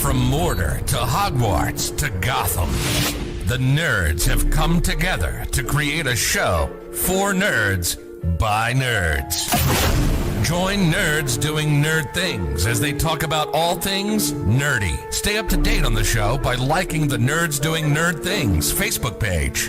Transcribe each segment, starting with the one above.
From Mordor to Hogwarts to Gotham, the nerds have come together to create a show for nerds by nerds. Join nerds doing nerd things as they talk about all things nerdy. Stay up to date on the show by liking the Nerds Doing Nerd Things Facebook page.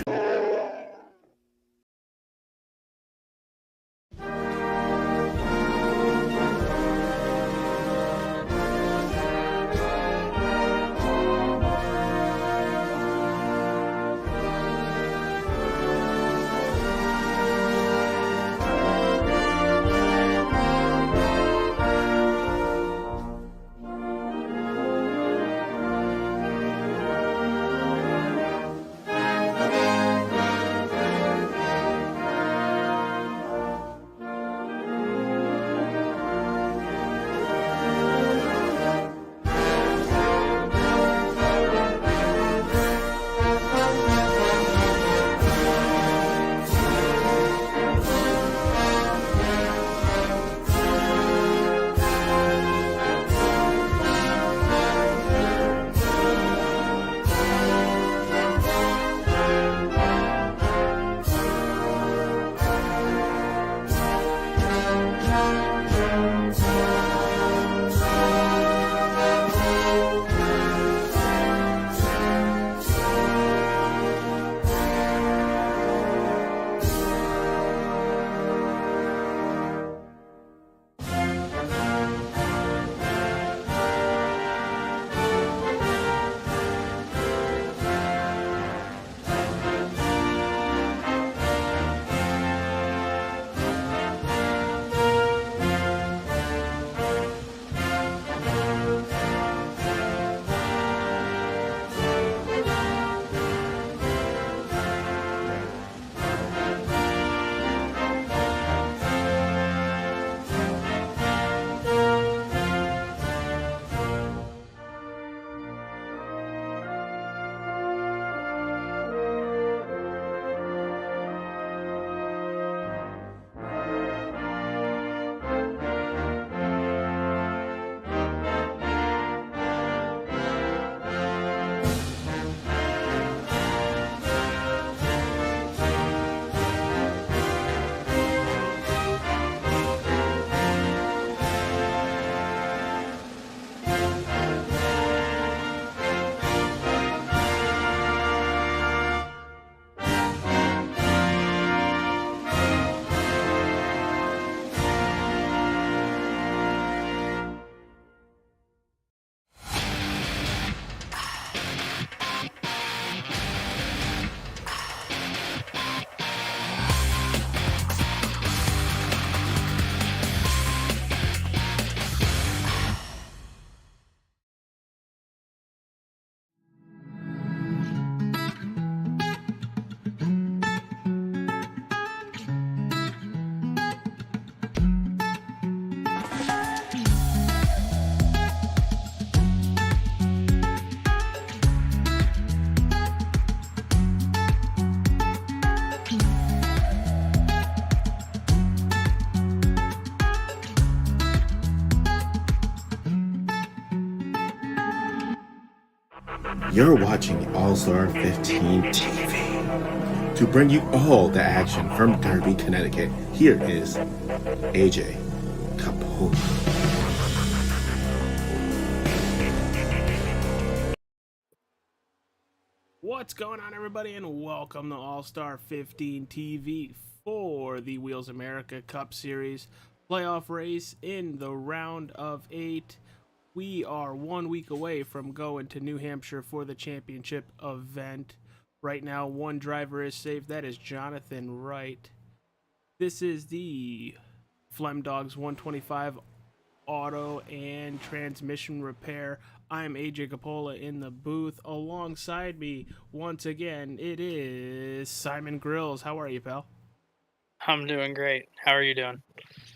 You're watching All-Star 15 TV. To bring you all the action from Derby, Connecticut, here is AJ Capone. What's going on, everybody, and welcome to All-Star 15 TV for the Wheels America Cup Series playoff race in the round of 8. We are 1 week away from going to New Hampshire for the championship event. Right now, one driver is safe. That is Johnathon Wright. This is the Flemdogs 125 auto and transmission repair I'm AJ Capola in the booth. Alongside me, once again, it is Simon Grills. How are you, pal? I'm doing great. How are you doing?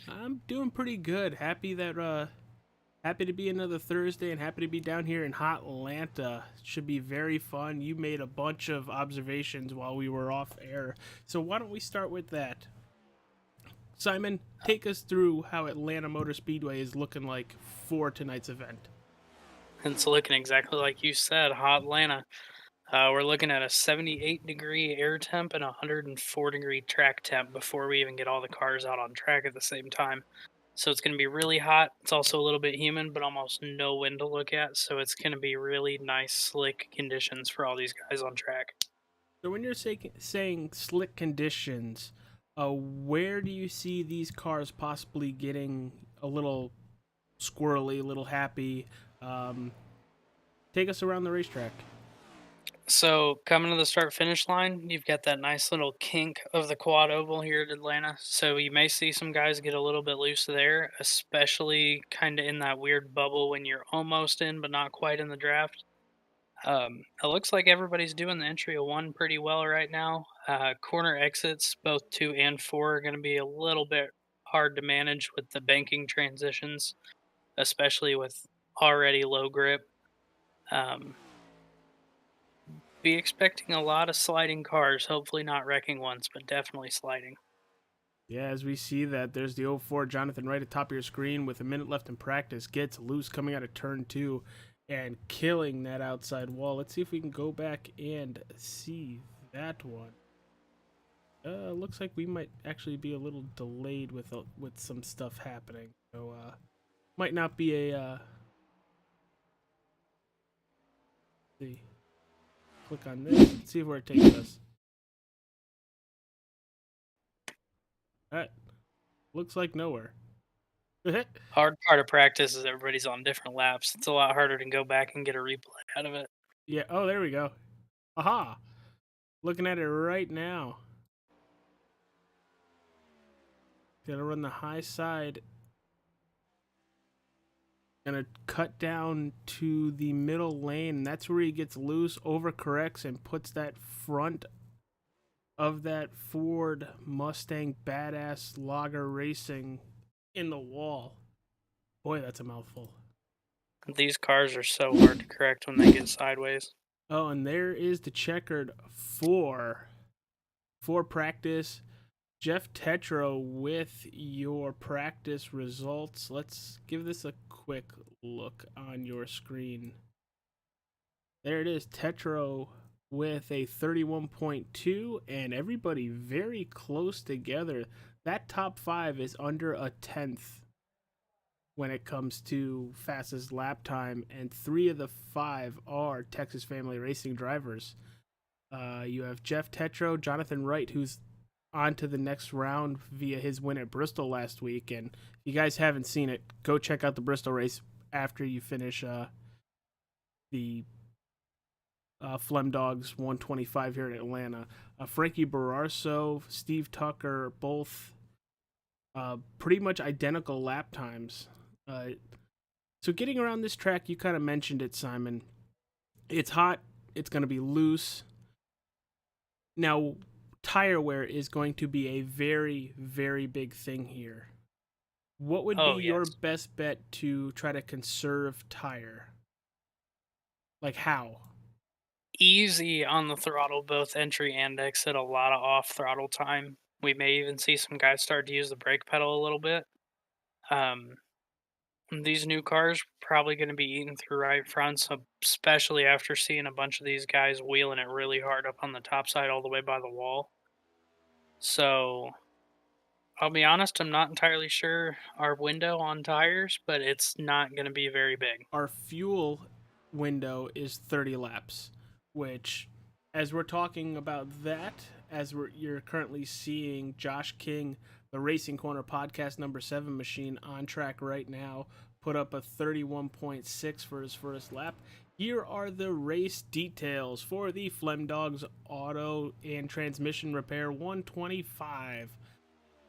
I'm doing pretty good. Happy to be another Thursday and happy to be down here in hot Atlanta. Should be very fun. You made a bunch of observations while we were off air. So why don't we start with that? Simon, take us through how Atlanta Motor Speedway is looking like for tonight's event. It's looking exactly like you said, hot Atlanta. We're looking at a 78-degree air temp and a 104-degree track temp before we even get all the cars out on track at the same time. So it's going to be really hot. It's also a little bit humid, but almost no wind to look at. So it's going to be really nice, slick conditions for all these guys on track. So when you're saying slick conditions, where do you see these cars possibly getting a little squirrely, a little happy? Take us around the racetrack. So coming to the start-finish line, you've got that nice little kink of the quad oval here at Atlanta. So you may see some guys get a little bit loose there, especially kind of in that weird bubble when you're almost in but not quite in the draft. It looks like everybody's doing the entry of 1 pretty well right now. Corner exits, both 2 and 4, are going to be a little bit hard to manage with the banking transitions, especially with already low grip. Be expecting a lot of sliding cars, hopefully not wrecking ones, but definitely sliding. Yeah, as we see that, there's the 04 Johnathon Wright at the top of your screen with a minute left in practice. Gets loose coming out of turn 2 and killing that outside wall. Let's see if we can go back and see that one. Looks like we might actually be a little delayed with some stuff happening. So, might not be a... see. Click on this. See where it takes us. That looks like nowhere. Hard part of practice is everybody's on different laps. It's a lot harder to go back and get a replay out of it. Yeah. Oh, there we go. Aha! Looking at it right now. Gotta run the high side. Gonna cut down to the middle lane. And that's where he gets loose, overcorrects, and puts that front of that Ford Mustang Badass Lager Racing in the wall. Boy, that's a mouthful. These cars are so hard to correct when they get sideways. Oh, and there is the checkered for practice. Jeff Tetro with your practice results. Let's give this a quick look on your screen. There it is, Tetro with a 31.2, and everybody very close together. That top 5 is under a 10th when it comes to fastest lap time, and 3 of the 5 are Texas Family Racing drivers. You have Jeff Tetro, Johnathon Wright, who's on to the next round via his win at Bristol last week. And if you guys haven't seen it, go check out the Bristol race after you finish the Flemdogs 125 here in Atlanta. Frankie Bararso, Steve Tucker, both pretty much identical lap times. So getting around this track, you kind of mentioned it, Simon. It's hot. It's going to be loose. Now, tire wear is going to be a very, very big thing here. What would be your best bet to try to conserve tire? Like how? Easy on the throttle, both entry and exit, a lot of off throttle time. We may even see some guys start to use the brake pedal a little bit. These new cars probably going to be eating through right fronts, especially after seeing a bunch of these guys wheeling it really hard up on the top side all the way by the wall. So I'll be honest, I'm not entirely sure our window on tires, but it's not going to be very big. Our fuel window is 30 laps, which, as we're talking about that, you're currently seeing Josh King, the Racing Corner podcast number 7 machine, on track right now, put up a 31.6 for his first lap. Here are the race details for the Flemdogs Auto and Transmission Repair 125.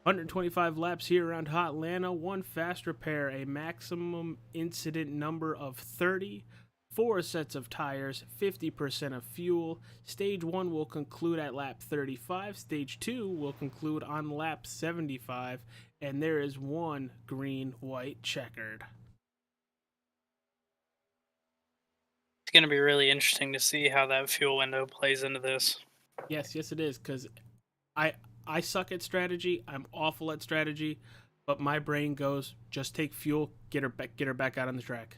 125 laps here around Hot Atlanta, 1 fast repair, a maximum incident number of 30, 4 sets of tires, 50% of fuel. Stage 1 will conclude at lap 35. Stage 2 will conclude on lap 75. And there is one green, white, checkered. It's going to be really interesting to see how that fuel window plays into this. Yes, it is, because I suck at strategy. I'm awful at strategy, but my brain goes, just take fuel, get her back out on the track.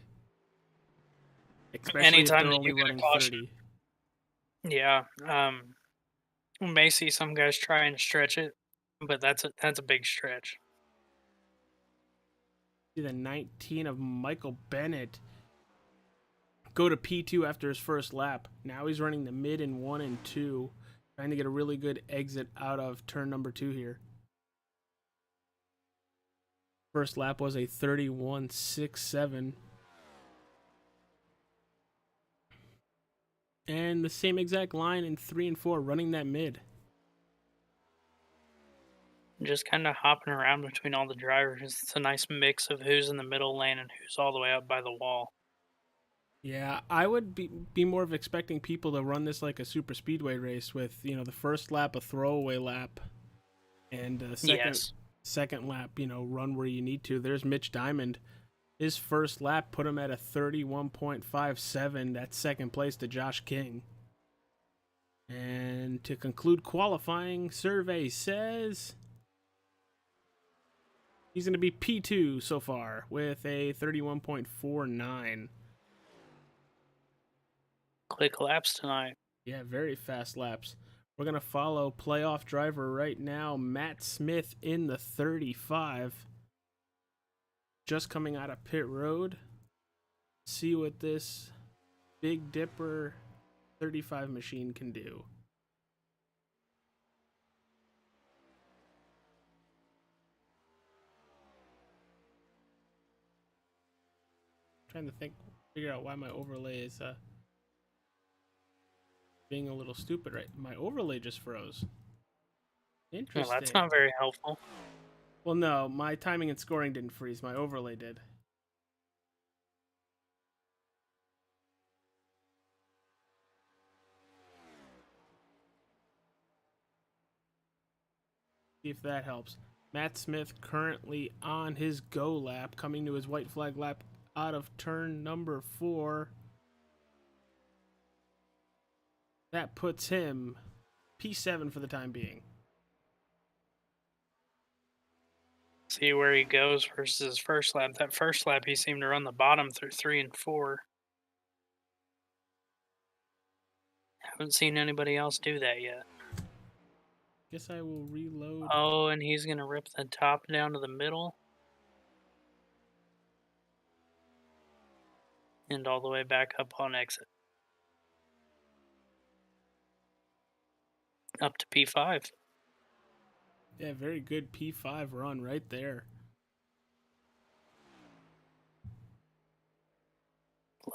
Especially Anytime if they're that only you get a running caution. 30. Yeah, we may see some guys try and stretch it, but that's a big stretch. See the 19 of Michael Bennett go to P2 after his first lap. Now he's running the mid in 1 and 2, trying to get a really good exit out of turn number 2 here. First lap was a 31.67. And the same exact line in 3 and 4, running that mid. Just kind of hopping around between all the drivers. It's a nice mix of who's in the middle lane and who's all the way up by the wall. Yeah, I would be more of expecting people to run this like a super speedway race with, the first lap a throwaway lap, and second lap, run where you need to. There's Mitch Diamond. His first lap put him at a 31.57. That's second place to Josh King. And to conclude qualifying, survey says he's going to be P2 so far with a 31.49. Quick laps tonight. Yeah, very fast laps. We're going to follow playoff driver right now, Matt Smith in the 35. Just coming out of pit road. See what this Big Dipper 35 machine can do. Trying to figure out why my overlay is being a little stupid, right? My overlay just froze. Interesting. Well, that's not very helpful. Well, no, my timing and scoring didn't freeze. My overlay did. See if that helps. Matt Smith currently on his go lap, coming to his white flag lap out of turn number 4. That puts him P7 for the time being. See where he goes versus his first lap. That first lap, he seemed to run the bottom through 3 and 4. Haven't seen anybody else do that yet. Guess I will reload. Oh, and he's going to rip the top down to the middle. And all the way back up on exit. Up to P5. Yeah, very good P5 run right there.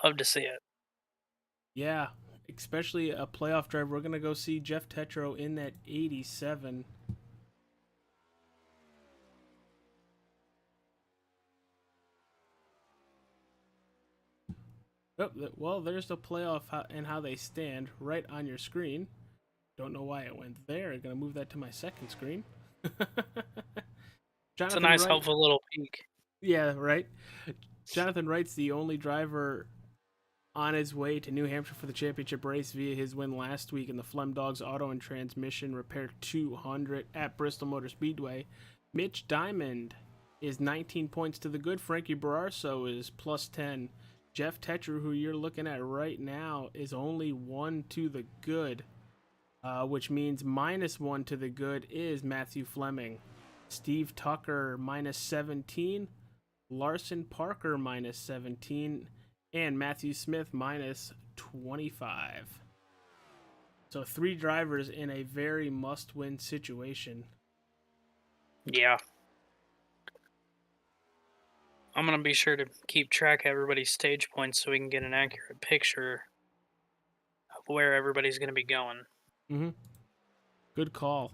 Love to see it. Yeah, especially a playoff driver. We're going to go see Jeff Tetro in that 87. Oh, well, there's the playoff and how they stand right on your screen. Don't know why it went there. I'm going to move that to my second screen. It's a nice, helpful little peek. Yeah, right? Johnathon Wright's the only driver on his way to New Hampshire for the championship race via his win last week in the Flemdogs Auto and Transmission Repair 200 at Bristol Motor Speedway. Mitch Diamond is 19 points to the good. Frankie Bararso is plus 10. Jeff Tetcher, who you're looking at right now, is only 1 to the good, which means minus 1 to the good is Matthew Fleming. Steve Tucker, minus 17. Larson Parker, minus 17. And Matthew Smith, minus 25. So 3 drivers in a very must-win situation. Yeah. I'm going to be sure to keep track of everybody's stage points so we can get an accurate picture of where everybody's going to be going. Mm-hmm. Good call.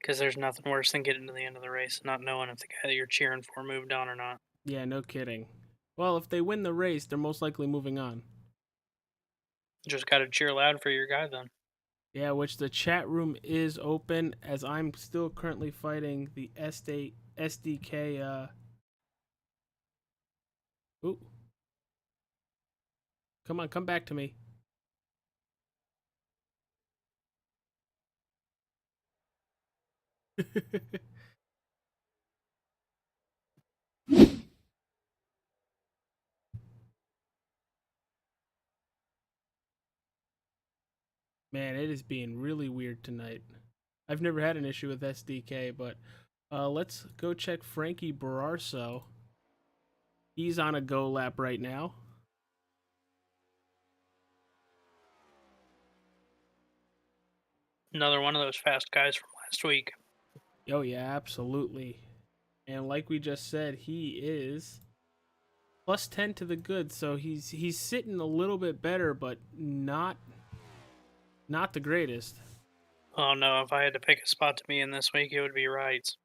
Because there's nothing worse than getting to the end of the race and not knowing if the guy that you're cheering for moved on or not. Yeah, no kidding. Well, if they win the race, they're most likely moving on. Just got to cheer loud for your guy then. Yeah, which the chat room is open as I'm still currently fighting the SDK. Ooh. Come on, come back to me. Man, it is being really weird tonight. I've never had an issue with SDK, but let's go check Frankie Bararso. He's on a go lap right now. Another one of those fast guys from last week. Oh yeah, absolutely. And like we just said, he is plus 10 to the good, so he's sitting a little bit better, but not the greatest. Oh no, if I had to pick a spot to be in this week, it would be Wright's.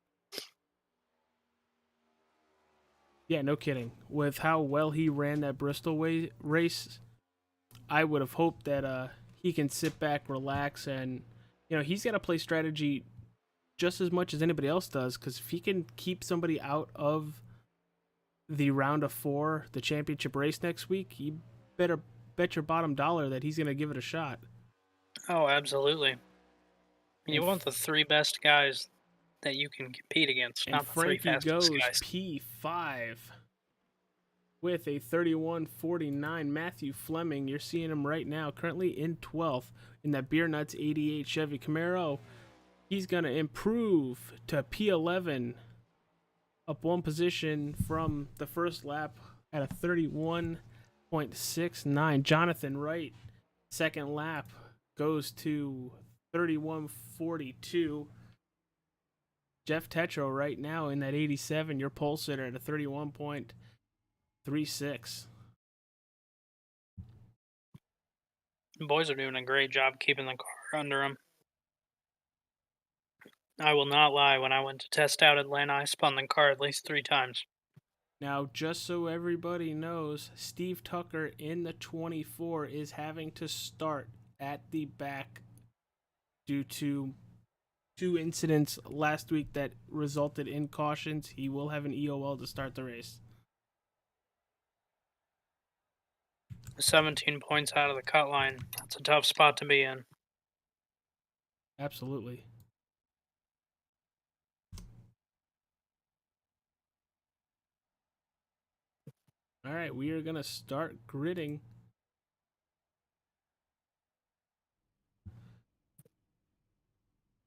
Yeah, no kidding. With how well he ran that Bristol race, I would have hoped that he can sit back, relax, and he's got to play strategy just as much as anybody else does. Because if he can keep somebody out of the round of 4, the championship race next week, you better bet your bottom dollar that he's gonna give it a shot. Oh, absolutely. You want the 3 best guys that you can compete against, And not the 3 Frankie fastest goes guys. P5 with a 31.49. Matthew Fleming, you're seeing him right now, currently in 12th in that Beer Nuts 88 Chevy Camaro. He's going to improve to P11, up 1 position from the first lap at a 31.69. Johnathon Wright, second lap, goes to 31.42. Jeff Tetro right now in that 87, your pole sitter at a 31.36. The boys are doing a great job keeping the car under them. I will not lie, when I went to test out Atlanta, I spun the car at least 3 times. Now, just so everybody knows, Steve Tucker in the 24 is having to start at the back due to 2 incidents last week that resulted in cautions. He will have an EOL to start the race. 17 points out of the cut line. That's a tough spot to be in. Absolutely. All right, we are going to start gridding.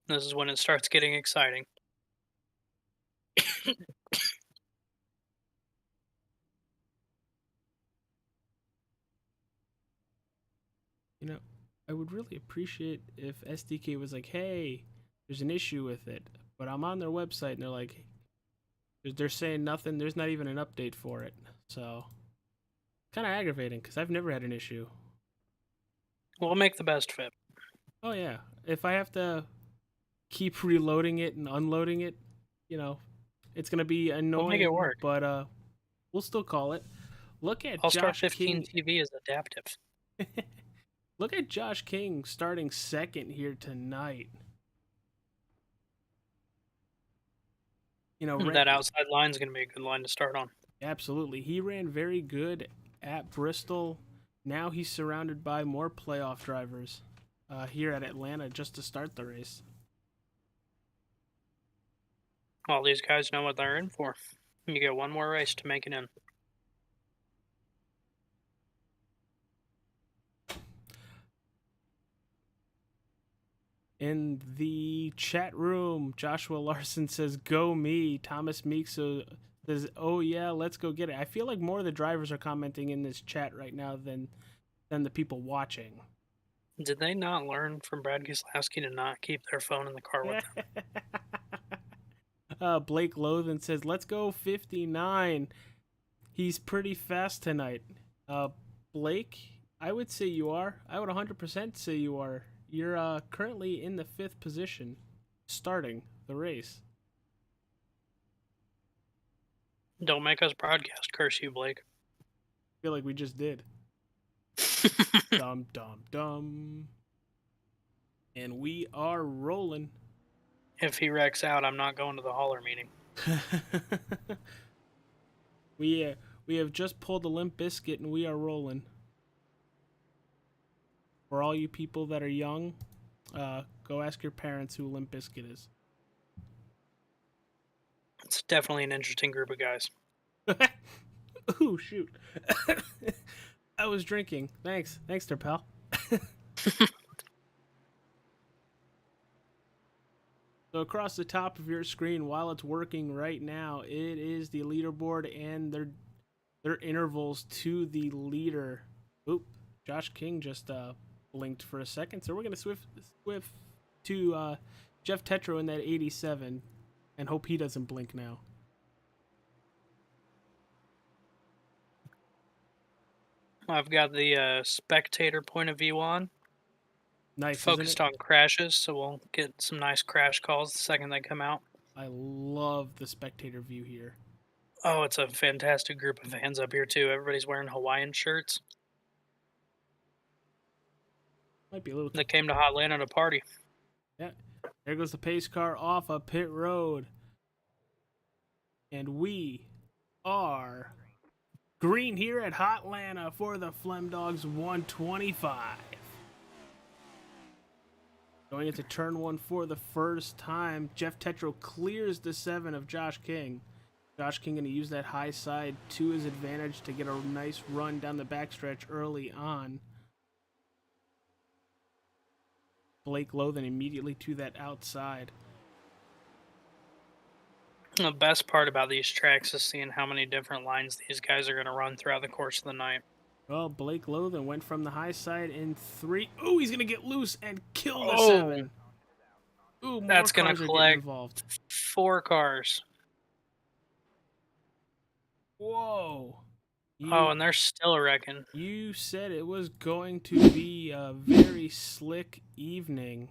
This is when it starts getting exciting. I would really appreciate if SDK was like, hey, there's an issue with it. But I'm on their website and they're like, they're saying nothing. There's not even an update for it. So, kind of aggravating because I've never had an issue. We'll make the best fit. Oh, yeah. If I have to keep reloading it and unloading it, it's going to be annoying. We'll make it work. But we'll still call it. Look at All-Star Josh 15 King. TV is adaptive. Look at Josh King starting second here tonight. That outside line is going to be a good line to start on. Absolutely. He ran very good at Bristol. Now he's surrounded by more playoff drivers here at Atlanta just to start the race. All these guys know what they're in for. You get one more race to make it in. In the chat room, Joshua Larson says, go me. Thomas Meeks says, oh yeah, let's go get it. I feel like more of the drivers are commenting in this chat right now than the people watching. Did they not learn from Brad Keselowski to not keep their phone in the car with them? Blake Lothan says, let's go 59. He's pretty fast tonight. Blake, I would say you are. I would 100% say you are. You're currently in the 5th position, starting the race. Don't make us broadcast. Curse you, Blake. I feel like we just did. Dum, dum, dum. And we are rolling. If he wrecks out, I'm not going to the hauler meeting. we have just pulled the Limp Biscuit and we are rolling. For all you people that are young, go ask your parents who Limp Biscuit is. It's definitely an interesting group of guys. Ooh, shoot. I was drinking. Thanks, there, pal. So across the top of your screen, while it's working right now, it is the leaderboard and their intervals to the leader. Oop, Josh King just blinked for a second, so we're gonna swift to Jeff Tetro in that 87, and hope he doesn't blink now. I've got the spectator point of view on. Nice, focused on crashes, so we'll get some nice crash calls the second they come out. I love the spectator view here. Oh, it's a fantastic group of fans up here too. Everybody's wearing Hawaiian shirts. Might be a little. They came to Hotlanta to party. Yeah, there goes the pace car off a pit road, and we are green here at Hotlanta for the Flemdogs 125. Going into turn one for the first time, Jeff Tetro clears the 7 of Josh King. Josh King going to use that high side to his advantage to get a nice run down the backstretch early on. Blake Lothan immediately to that outside. The best part about these tracks is seeing how many different lines these guys are going to run throughout the course of the night. Well, Blake Lothan went from the high side in 3. Ooh, he's going to get loose and kill the 7. Ooh, more that's going to collect 4 cars. Whoa. And they're still wrecking. You said it was going to be a very slick evening.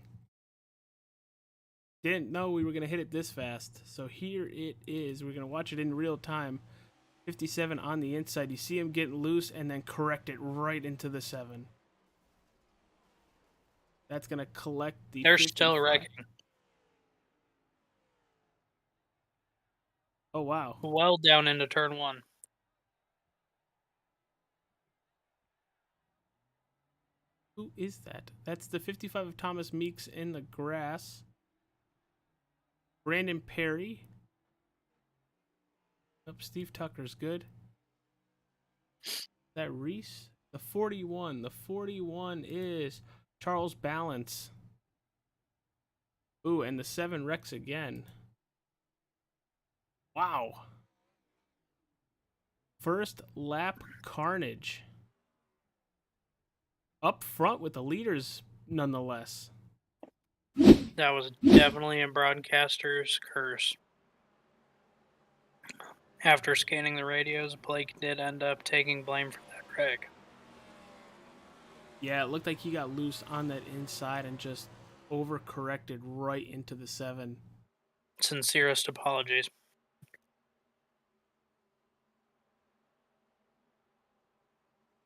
Didn't know we were going to hit it this fast. So here it is. We're going to watch it in real time. 57 on the inside. You see him getting loose and then correct it right into the 7. That's going to collect the They're 55. Still wrecking. Oh, wow. Well down into turn 1. Who is that? That's the 55 of Thomas Meeks in the grass. Brandon Perry. Up, Steve Tucker's good. Is that Reese? The 41. The 41 is Charles Balance. Ooh, and the 7 wrecks again. Wow. First lap carnage. Up front with the leaders, nonetheless. That was definitely a broadcaster's curse. After scanning the radios, Blake did end up taking blame for that wreck. Yeah, it looked like he got loose on that inside and just overcorrected right into the 7. Sincerest apologies.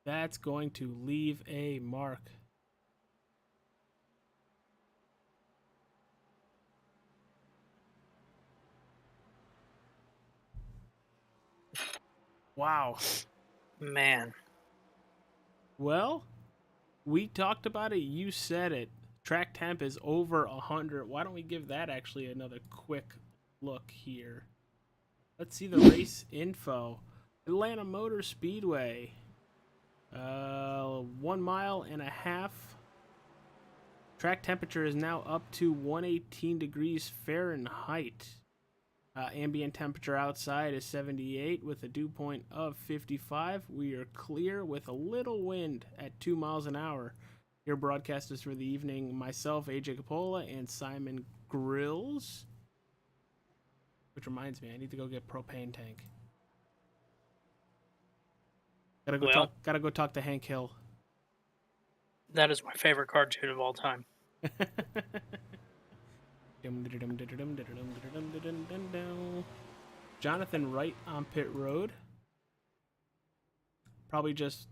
That's going to leave a mark. Wow. Man. Well, we talked about it. You said it. Track temp is over 100. Why don't we give that actually another quick look here? Let's see the race info. Atlanta Motor Speedway. 1.5 miles. Track temperature is now up to 118 degrees Fahrenheit. Ambient temperature outside is 78 with a dew point of 55. We are clear with a little wind at 2 miles an hour. Your broadcasters for the evening, myself, AJ Capola, and Simon Grills. Which reminds me, I need to go get propane tank. Gotta go talk to Hank Hill. That is my favorite cartoon of all time. Johnathon Wright on pit road. Probably just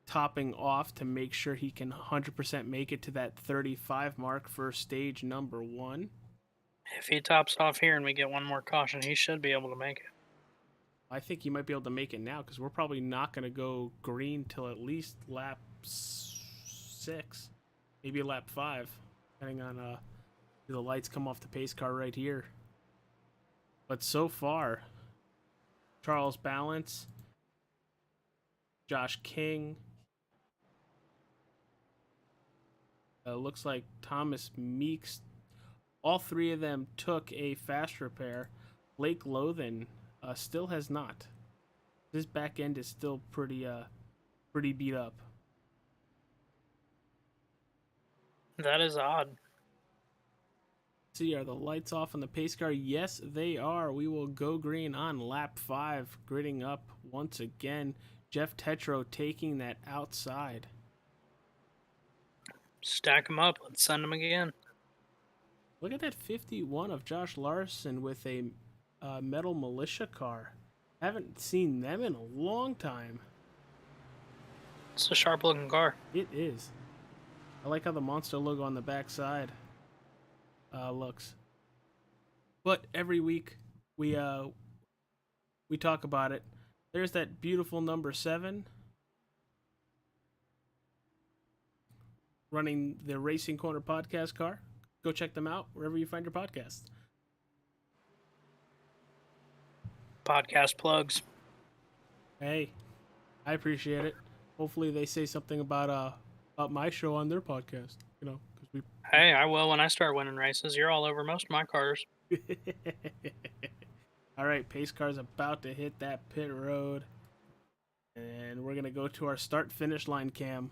topping off to make sure he can 100% make it to that 35 mark for stage number 1. If he tops off here and we get one more caution, he should be able to make it. I think he might be able to make it now because we're probably not going to go green till at least lap 6, maybe lap 5, depending on the lights come off the pace car right here. But so far, Charles Balance, Josh King, looks like Thomas Meeks, all three of them took a fast repair. Blake Lothan still has not. This back end is still pretty beat up. That is odd. See, are the lights off on the pace car? Yes, they are. We will go green on lap 5, gridding up once again. Jeff Tetro taking that outside. Stack them up. Let's send them again. Look at that 51 of Josh Larson with a metal militia car. Haven't seen them in a long time. It's a sharp looking car. It is. I like how the monster logo on the back side looks. But every week we talk about it. There's that beautiful number 7 running the Racing Corner podcast car. Go check them out wherever you find your podcasts. Podcast plugs. Hey, I appreciate it. Hopefully they say something about my show on their podcast. You know, because we. Hey, I will when I start winning races. You're all over most of my cars. All right, pace car's about to hit that pit road, and we're gonna go to our start-finish line cam.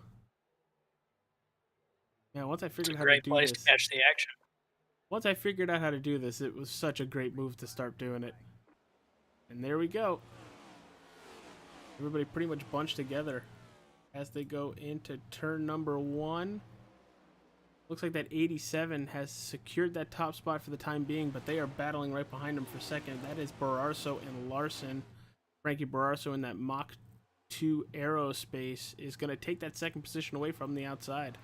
Man, once I figured out how to do Great place this, to catch the action. once I figured out how to do this, it was such a great move to start doing it. And there we go. Everybody pretty much bunched together as they go into turn number 1. Looks like that 87 has secured that top spot for the time being, but they are battling right behind him for second. That is Bararso and Larson. Frankie Bararso in that Mach 2 aerospace is going to take that second position away from the outside.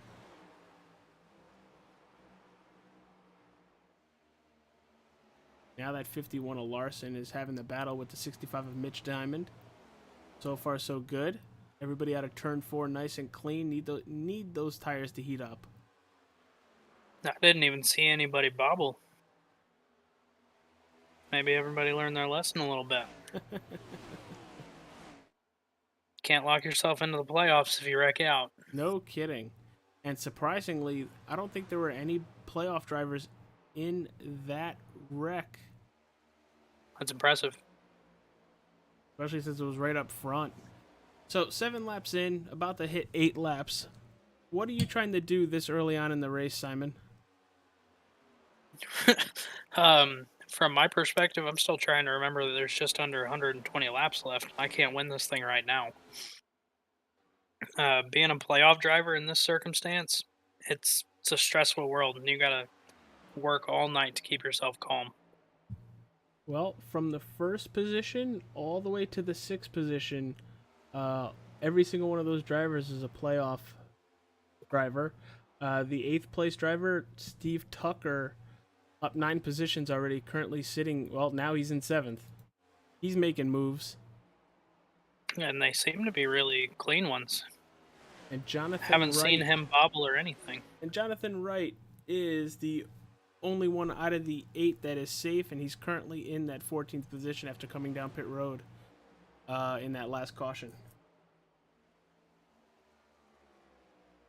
Now that 51 of Larson is having the battle with the 65 of Mitch Diamond. So far, so good. Everybody out of turn 4 nice and clean. Need those tires to heat up. I didn't even see anybody bobble. Maybe everybody learned their lesson a little bit. Can't lock yourself into the playoffs if you wreck out. No kidding. And surprisingly, I don't think there were any playoff drivers in that wreck. That's impressive. Especially since it was right up front. So 7 laps in, about to hit 8 laps. What are you trying to do this early on in the race, Simon? From my perspective, I'm still trying to remember that there's just under 120 laps left. I can't win this thing right now. Being a playoff driver in this circumstance, it's a stressful world, and you gotta work all night to keep yourself calm. Well, from the first position all the way to the 6th position, every single one of those drivers is a playoff driver. The 8th place driver, Steve Tucker, up 9 positions already, currently sitting, well, now he's in 7th. He's making moves. And they seem to be really clean ones. And Johnathon Haven't Wright, seen him bobble or anything. And Johnathon Wright is the only one out of the 8 that is safe, and he's currently in that 14th position after coming down pit road in that last caution.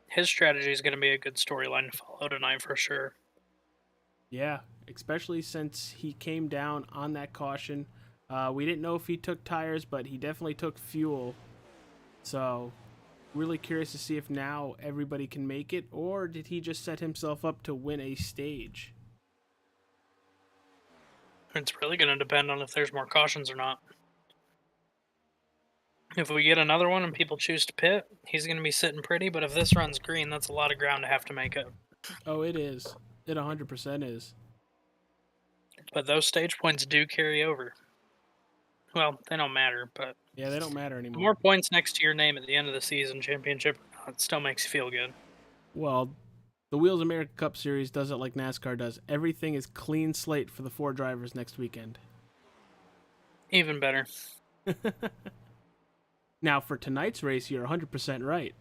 His strategy is going to be a good storyline to follow tonight for sure. Yeah, especially since he came down on that caution. We didn't know if he took tires, but he definitely took fuel. So, really curious to see if now everybody can make it, or did he just set himself up to win a stage? It's really going to depend on if there's more cautions or not. If we get another one and people choose to pit, he's going to be sitting pretty, but if this runs green, that's a lot of ground to have to make up. Oh, it is. It 100% is. But those stage points do carry over. Well, they don't matter, but Yeah, they don't matter the anymore. more points next to your name at the end of the season, championship, it still makes you feel good. Well, the Wheels America Cup Series does it like NASCAR does. Everything is clean slate for the 4 drivers next weekend. Even better. Now, for tonight's race, you're 100% right.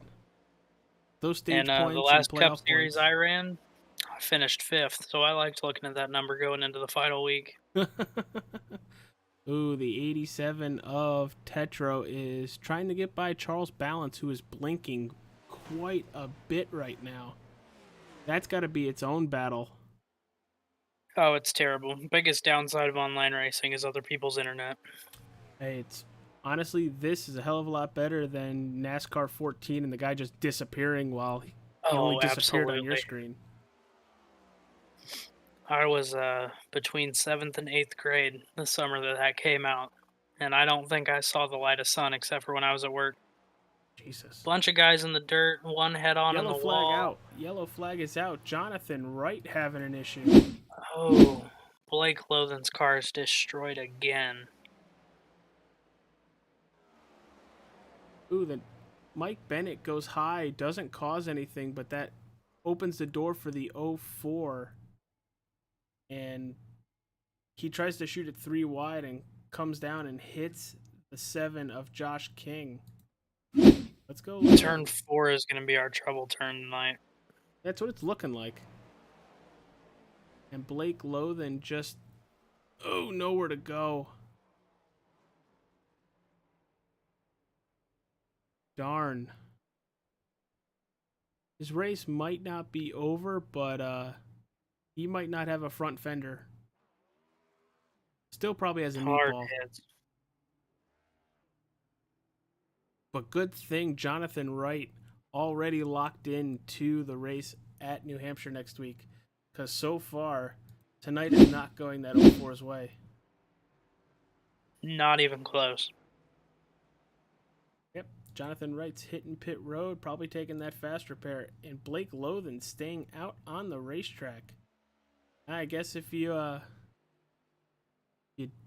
Those stage And the points last and Cup playoff Series points. I ran, I finished 5th, so I liked looking at that number going into the final week. Ooh, the 87 of Tetro is trying to get by Charles Balance, who is blinking quite a bit right now. That's got to be its own battle. Oh, it's terrible. Biggest downside of online racing is other people's internet. Hey, it's honestly, this is a hell of a lot better than NASCAR 14 and the guy just disappearing while he only Oh, disappeared on your absolutely. screen. I was between 7th and 8th grade the summer that came out, and I don't think I saw the light of sun except for when I was at work. Jesus. Bunch of guys in the dirt, one head on in Yellow the flag wall. out. Yellow flag is out. Jonathan Wright having an issue. Oh, Blake Lothan's car is destroyed again. Ooh, then Mike Bennett goes high, doesn't cause anything, but that opens the door for the 04. And he tries to shoot it 3 wide and comes down and hits the 7 of Josh King. Let's go. Turn 4 is going to be our trouble turn tonight. That's what it's looking like. And Blake Lothan just, nowhere to go. Darn. His race might not be over, but he might not have a front fender. Still probably has a Hard meatball. hits. But good thing Jonathan Wright already locked into the race at New Hampshire next week. Because so far, tonight is not going that 04's way. Not even close. Yep, Jonathan Wright's hitting pit road, probably taking that fast repair. And Blake Lothan staying out on the racetrack. I guess if you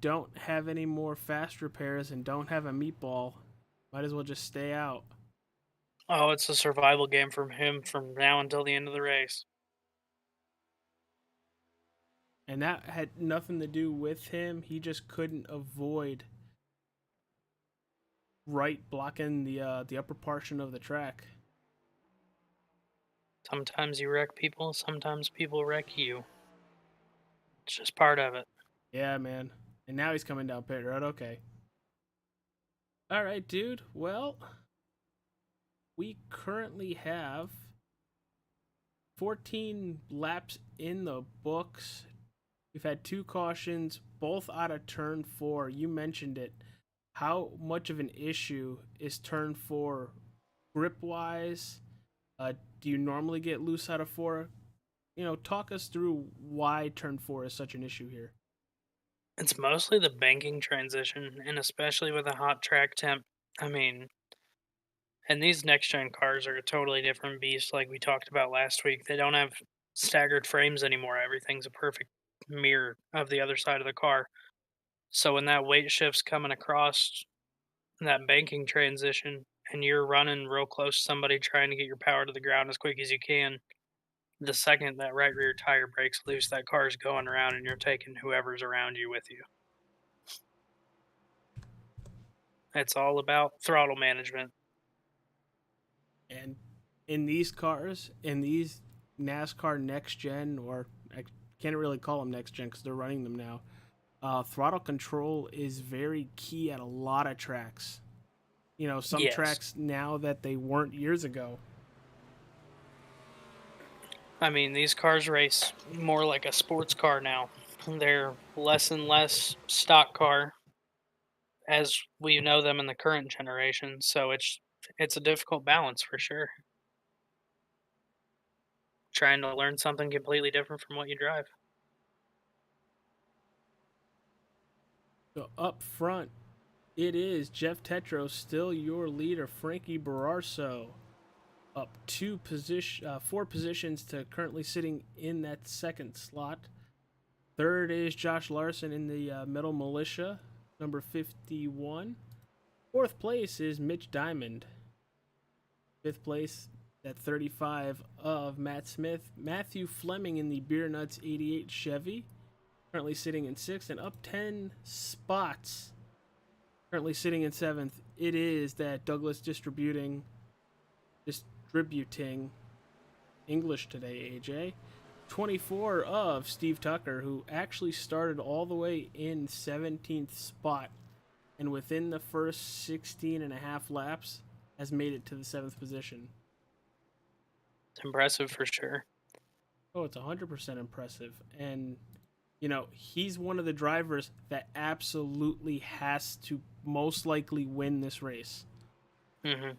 don't have any more fast repairs and don't have a meatball, might as well just stay out. Oh, it's a survival game from him from now until the end of the race. And that had nothing to do with him. He just couldn't avoid Wright blocking the upper portion of the track. Sometimes you wreck people, sometimes people wreck you. It's just part of it. Yeah, man. And now he's coming down pit road. Okay. All right, dude. Well, we currently have 14 laps in the books. We've had 2 cautions, both out of turn 4. You mentioned it. How much of an issue is turn 4 grip-wise? Do you normally get loose out of 4? Talk us through why turn 4 is such an issue here. It's mostly the banking transition, and especially with a hot track temp. I mean, and these next gen cars are a totally different beast, like we talked about last week. They don't have staggered frames anymore. Everything's a perfect mirror of the other side of the car. So when that weight shift's coming across that banking transition and you're running real close to somebody trying to get your power to the ground as quick as you can, the second that right rear tire breaks loose, that car's going around and you're taking whoever's around you with you. It's all about throttle management. And in these cars, in these NASCAR next gen, or I can't really call them next gen because they're running them now, throttle control is very key at a lot of tracks. Some Yes. tracks now that they weren't years ago. I mean, these cars race more like a sports car now. They're less and less stock car as we know them in the current generation. So it's a difficult balance for sure. Trying to learn something completely different from what you drive. So up front, it is Jeff Tetro, still your leader. Frankie Bararso up 4 positions to currently sitting in that second slot. Third is Josh Larson in the Metal Militia, number 51. Fourth place is Mitch Diamond. Fifth place at 35 of Matt Smith. Matthew Fleming in the Beer Nuts 88 Chevy, currently sitting in sixth, and up 10 spots, currently sitting in seventh. It is that Douglas distributing English today, AJ. 24 of Steve Tucker, who actually started all the way in 17th spot, and within the first 16 and a half laps has made it to the 7th position. It's impressive for sure. Oh, it's 100% impressive. And, he's one of the drivers that absolutely has to most likely win this race. Mm-hmm.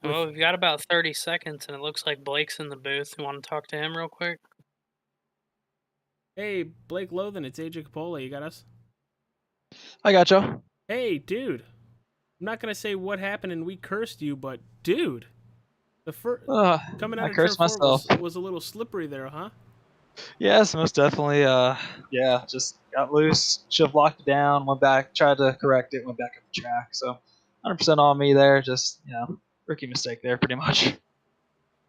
Well, we've got about 30 seconds, and it looks like Blake's in the booth. You want to talk to him real quick? Hey, Blake Lothan, it's AJ Capola. You got us? I got you. Hey, dude. I'm not going to say what happened and we cursed you, but, dude, the first coming out I of cursed turn 4 myself. was a little slippery there, huh? Yes, most definitely. Just got loose. Should have locked it down. Went back, tried to correct it. Went back up the track. So, 100% on me there. Just rookie mistake there, pretty much.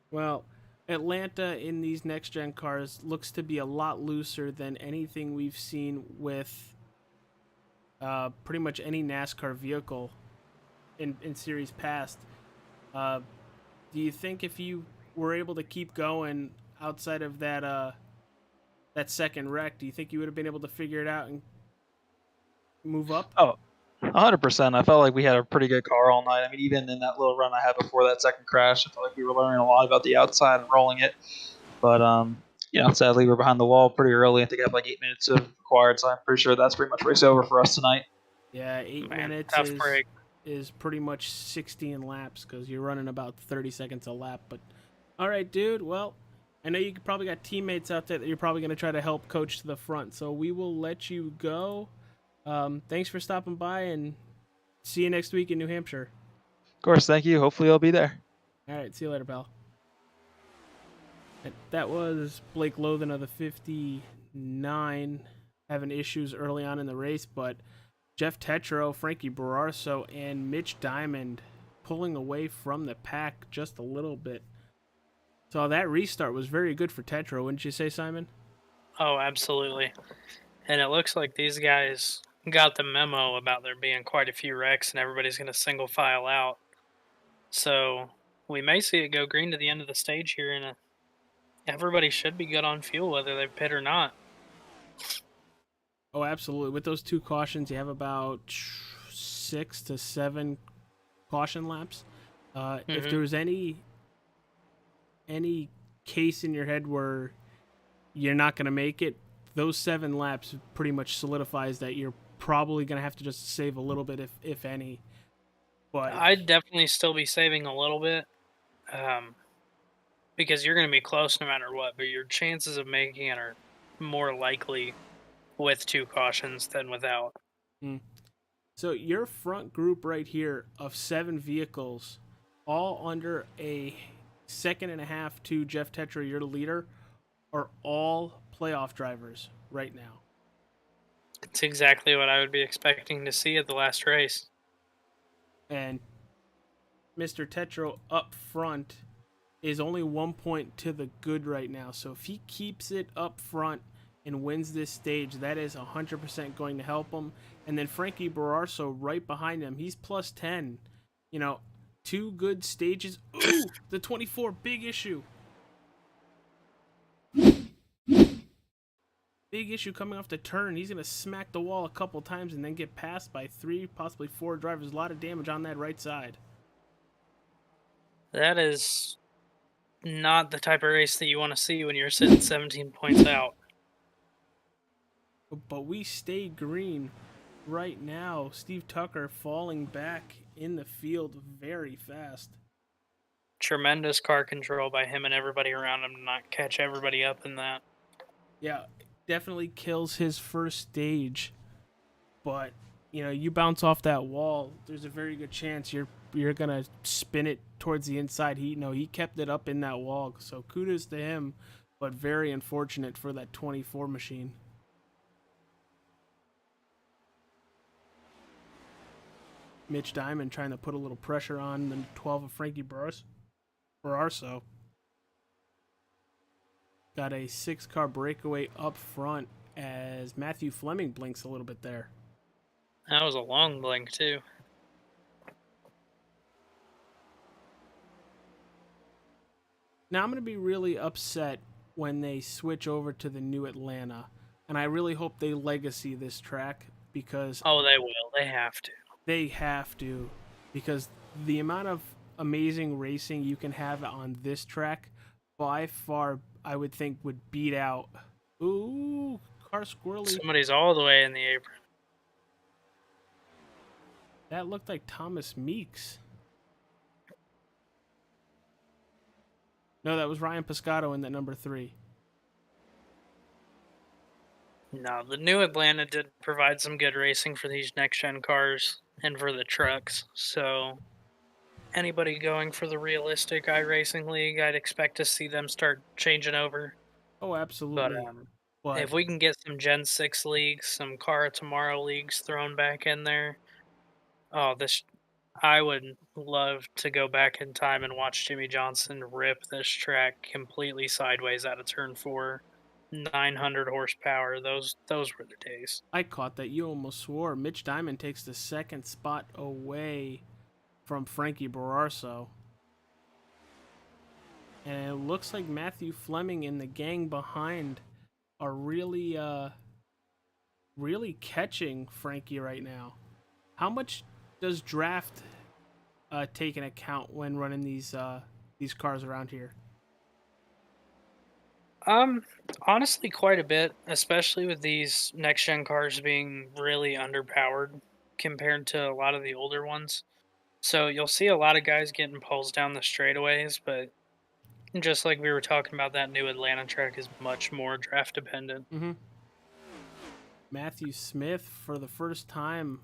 Well, Atlanta in these next-gen cars looks to be a lot looser than anything we've seen with pretty much any NASCAR vehicle in series past. Do you think if you were able to keep going outside of that second wreck, do you think you would have been able to figure it out and move up? Oh, 100%. I felt like we had a pretty good car all night. I mean, even in that little run I had before that second crash, I felt like we were learning a lot about the outside and rolling it. But, sadly, we're behind the wall pretty early. I think I have like 8 minutes of required, so I'm pretty sure that's pretty much race over for us tonight. Yeah, 8 minutes is pretty much 16 laps because you're running about 30 seconds a lap. But, all right, dude, well, I know you probably got teammates out there that you're probably going to try to help coach to the front, so we will let you go. Thanks for stopping by, and see you next week in New Hampshire. Of course, thank you. Hopefully I'll be there. All right, see you later, pal. That was Blake Lothan of the 59 having issues early on in the race, but Jeff Tetreault, Frankie Bararso, and Mitch Diamond pulling away from the pack just a little bit. So that restart was very good for Tetreault, wouldn't you say, Simon? Oh, absolutely. And it looks like these guys got the memo about there being quite a few wrecks and everybody's going to single file out. So we may see it go green to the end of the stage here, and everybody should be good on fuel whether they pit or not. Oh, absolutely. With those two cautions, you have about 6 to 7 caution laps. If there was any case in your head where you're not going to make it, those 7 laps pretty much solidifies that you're probably going to have to just save a little bit, if any. But I'd definitely still be saving a little bit because you're going to be close no matter what, but your chances of making it are more likely with 2 cautions than without. So your front group right here of 7 vehicles, all under a second and a half to Jeff Tetreault, you're the leader, are all playoff drivers right now. It's exactly what I would be expecting to see at the last race. And Mr. Tetreault up front is only 1 point to the good right now. So if he keeps it up front and wins this stage, that is 100% going to help him. And then Frankie Bararso right behind him. He's plus 10. 2 good stages. Ooh, the 24, big issue. Big issue coming off the turn. He's going to smack the wall a couple times and then get passed by 3, possibly 4 drivers. A lot of damage on that right side. That is not the type of race that you want to see when you're sitting 17 points out. But we stay green right now. Steve Tucker falling back in the field very fast. Tremendous car control by him and everybody around him to not catch everybody up in that. Yeah, definitely kills his first stage. But, you bounce off that wall, there's a very good chance you're going to spin it towards the inside. He kept it up in that wall, so kudos to him. but very unfortunate for that 24 machine. Mitch Diamond trying to put a little pressure on the 12 of Frankie Bararso. Got a 6-car breakaway up front as Matthew Fleming blinks a little bit there. That was a long blink, too. Now I'm going to be really upset when they switch over to the new Atlanta. And I really hope they legacy this track because... Oh, they will. They have to. They have to. Because the amount of amazing racing you can have on this track, by far, I would think, would beat out... Ooh, car squirrely. Somebody's all the way in the apron. That looked like Thomas Meeks. No, that was Ryan Piscato in that number 3. No, the new Atlanta did provide some good racing for these next-gen cars and for the trucks. So anybody going for the realistic iRacing League, I'd expect to see them start changing over. Oh, absolutely. But if we can get some Gen 6 leagues, some Car of Tomorrow leagues thrown back in there, I would love to go back in time and watch Jimmy Johnson rip this track completely sideways out of turn 4. 900 horsepower. Those were the days. I caught that. You almost swore. Mitch Diamond takes the 2nd spot away from Frankie Bararso. And it looks like Matthew Fleming and the gang behind are really catching Frankie right now. How much does draft take into account when running these cars around here? Honestly, quite a bit, especially with these next-gen cars being really underpowered compared to a lot of the older ones. So you'll see a lot of guys getting poles down the straightaways, but just like we were talking about, that new Atlanta track is much more draft dependent. Mm-hmm. Matthew Smith, for the first time,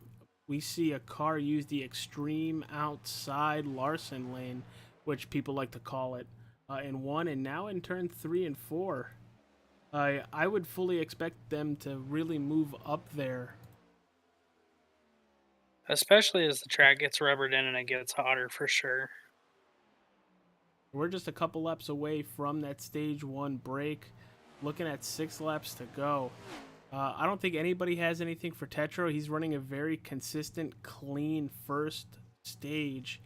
we see a car use the extreme outside Larson lane, which people like to call it, in 1 and now in turn 3 and 4. I would fully expect them to really move up there. Especially as the track gets rubbered in and it gets hotter for sure. We're just a couple laps away from that stage 1 break. Looking at 6 laps to go. I don't think anybody has anything for Tetro. He's running a very consistent, clean first stage.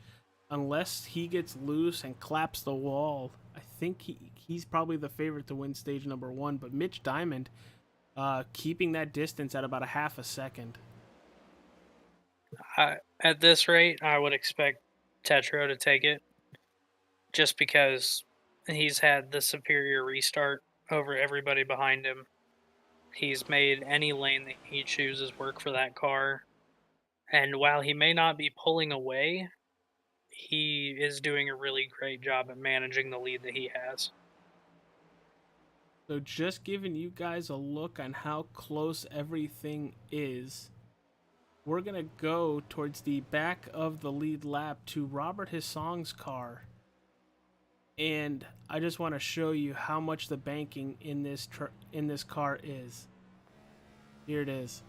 Unless he gets loose and claps the wall, I think he's probably the favorite to win stage number 1. But Mitch Diamond keeping that distance at about a half a second. At this rate, I would expect Tetro to take it. Just because he's had the superior restart over everybody behind him. He's made any lane that he chooses work for that car. And while he may not be pulling away, he is doing a really great job at managing the lead that he has. So just giving you guys a look on how close everything is, we're going to go towards the back of the lead lap to Robert Hissong's car. And I just want to show you how much the banking in this car is. Here it is.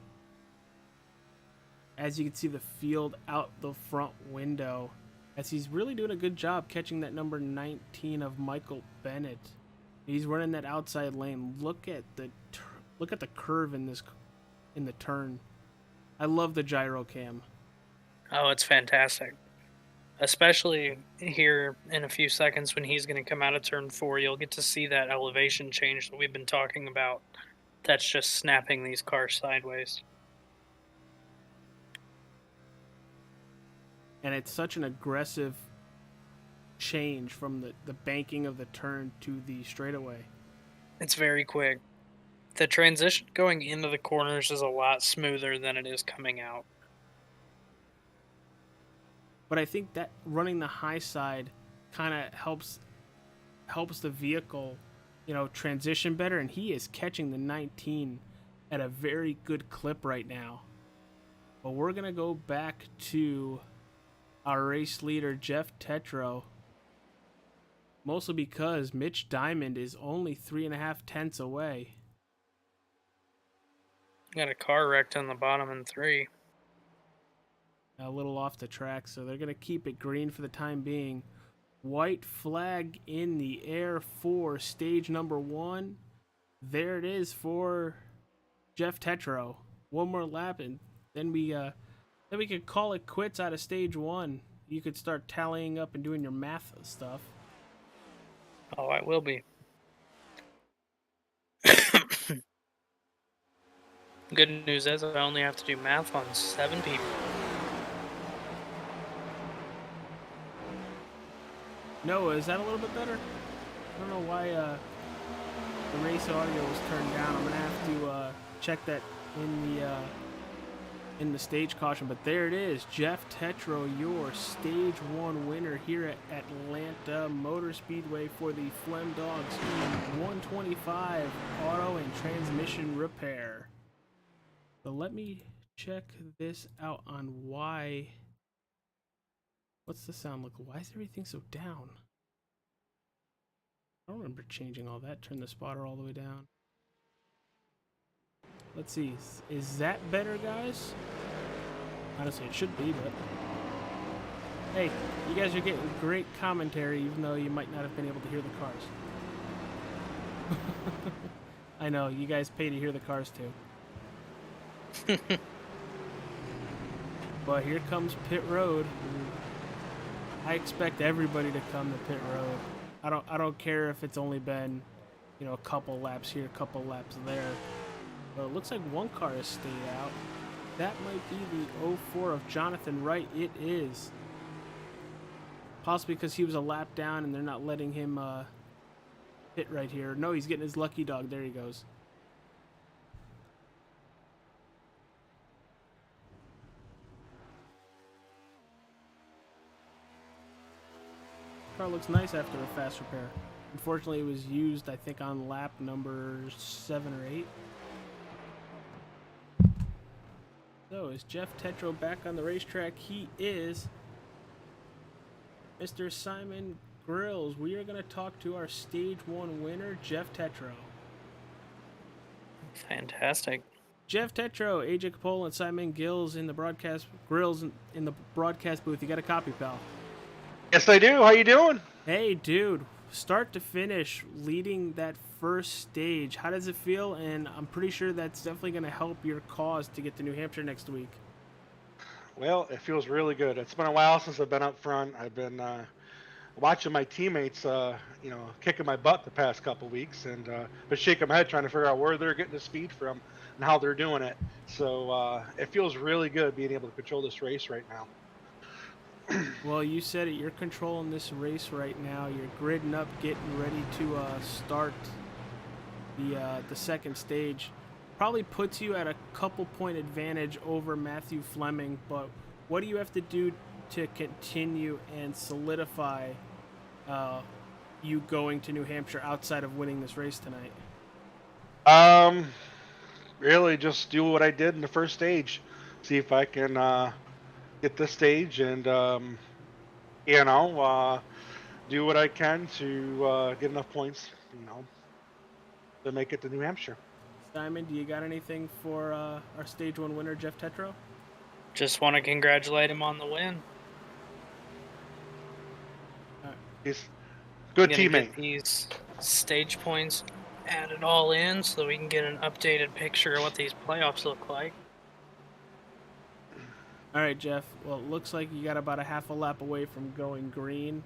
As you can see the field out the front window, as he's really doing a good job catching that number 19 of Michael Bennett. He's running that outside lane. Look at the curve in the turn. I love the gyro cam. Oh, it's fantastic. Especially here in a few seconds when he's going to come out of turn 4, you'll get to see that elevation change that we've been talking about. That's just snapping these cars sideways. And it's such an aggressive change from the banking of the turn to the straightaway. It's very quick. The transition going into the corners is a lot smoother than it is coming out. But I think that running the high side kind of helps the vehicle, transition better. And he is catching the 19 at a very good clip right now. But we're going to go back to our race leader, Jeff Tetro. Mostly because Mitch Diamond is only 3.5 tenths away. Got a car wrecked on the bottom in 3. A little off the track, so they're going to keep it green for the time being. White flag in the air for stage number 1. There it is for Jeff Tetro. One more lap, and then we could call it quits out of stage 1. You could start tallying up and doing your math stuff. Oh, I will be. Good news is I only have to do math on 7 people. Noah, is that a little bit better? I don't know why the race audio was turned down. I'm gonna have to check that in the stage caution. But there it is, Jeff Tetro, your stage 1 winner here at Atlanta Motor Speedway for the Flemdogs 125 auto and transmission repair. So let me check this out on why. What's the sound look? Why is everything so down? I don't remember changing all that. Turn the spotter all the way down. Let's see. Is that better, guys? Honestly, it should be, but... Hey, you guys are getting great commentary, even though you might not have been able to hear the cars. I know, you guys pay to hear the cars, too. But here comes pit road. I expect everybody to come to pit road. I don't care if it's only been, a couple laps here, a couple laps there. But it looks like one car has stayed out. That might be the 04 of Johnathon Wright. It is. Possibly because he was a lap down and they're not letting him pit right here. No, he's getting his lucky dog. There he goes. Car looks nice after a fast repair. Unfortunately, it was used, I think, on lap number 7 or 8. So, is Jeff Tetro back on the racetrack? He is. Mr. Simon Grills, we are going to talk to our Stage 1 winner, Jeff Tetro. Fantastic. Jeff Tetro, AJ Capola, and Simon Grills in the broadcast booth. You got a copy, pal? Yes, I do. How you doing? Hey, dude. Start to finish, leading that first stage. How does it feel? And I'm pretty sure that's definitely going to help your cause to get to New Hampshire next week. Well, it feels really good. It's been a while since I've been up front. I've been watching my teammates, kicking my butt the past couple weeks, and been shaking my head trying to figure out where they're getting the speed from and how they're doing it. So it feels really good being able to control this race right now. Well, you said it. You're controlling this race right now. You're gridding up, getting ready to start the second stage. Probably puts you at a couple point advantage over Matthew Fleming, but what do you have to do to continue and solidify you going to New Hampshire outside of winning this race tonight? Really just do what I did in the first stage. See if I can get this stage and do what I can to get enough points, to make it to New Hampshire. Simon, do you got anything for our Stage 1 winner, Jeff Tetro? Just want to congratulate him on the win. He's a good teammate. Get these stage points added all in so we can get an updated picture of what these playoffs look like. All right, Jeff. Well, it looks like you got about a half a lap away from going green.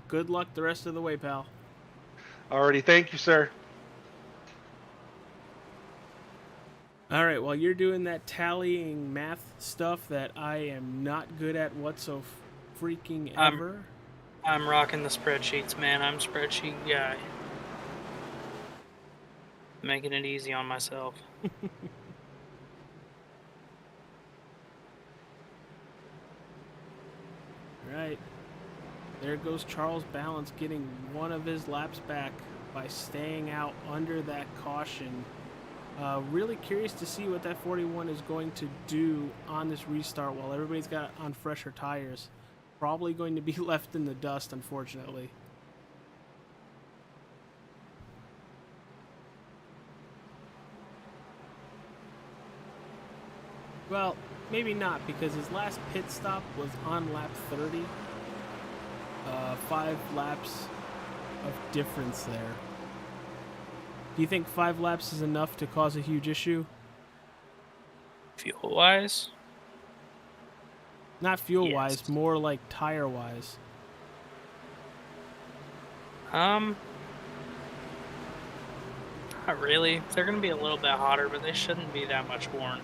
Good luck the rest of the way, pal. Alrighty, thank you, sir. All right, while you're doing that tallying math stuff that I am not good at whatso freaking ever. I'm rocking the spreadsheets, man. I'm a spreadsheet guy. Making it easy on myself. Right. There goes Charles Balance getting one of his laps back by staying out under that caution. Really curious to see what that 41 is going to do on this restart while everybody's got on fresher tires. Probably going to be left in the dust, unfortunately. Well, maybe not, because his last pit stop was on lap 30. 5 laps of difference there. Do you think 5 laps is enough to cause a huge issue? Fuel-wise? Not fuel-wise, Yes. more like tire-wise. Not really. They're going to be a little bit hotter, but they shouldn't be that much worn.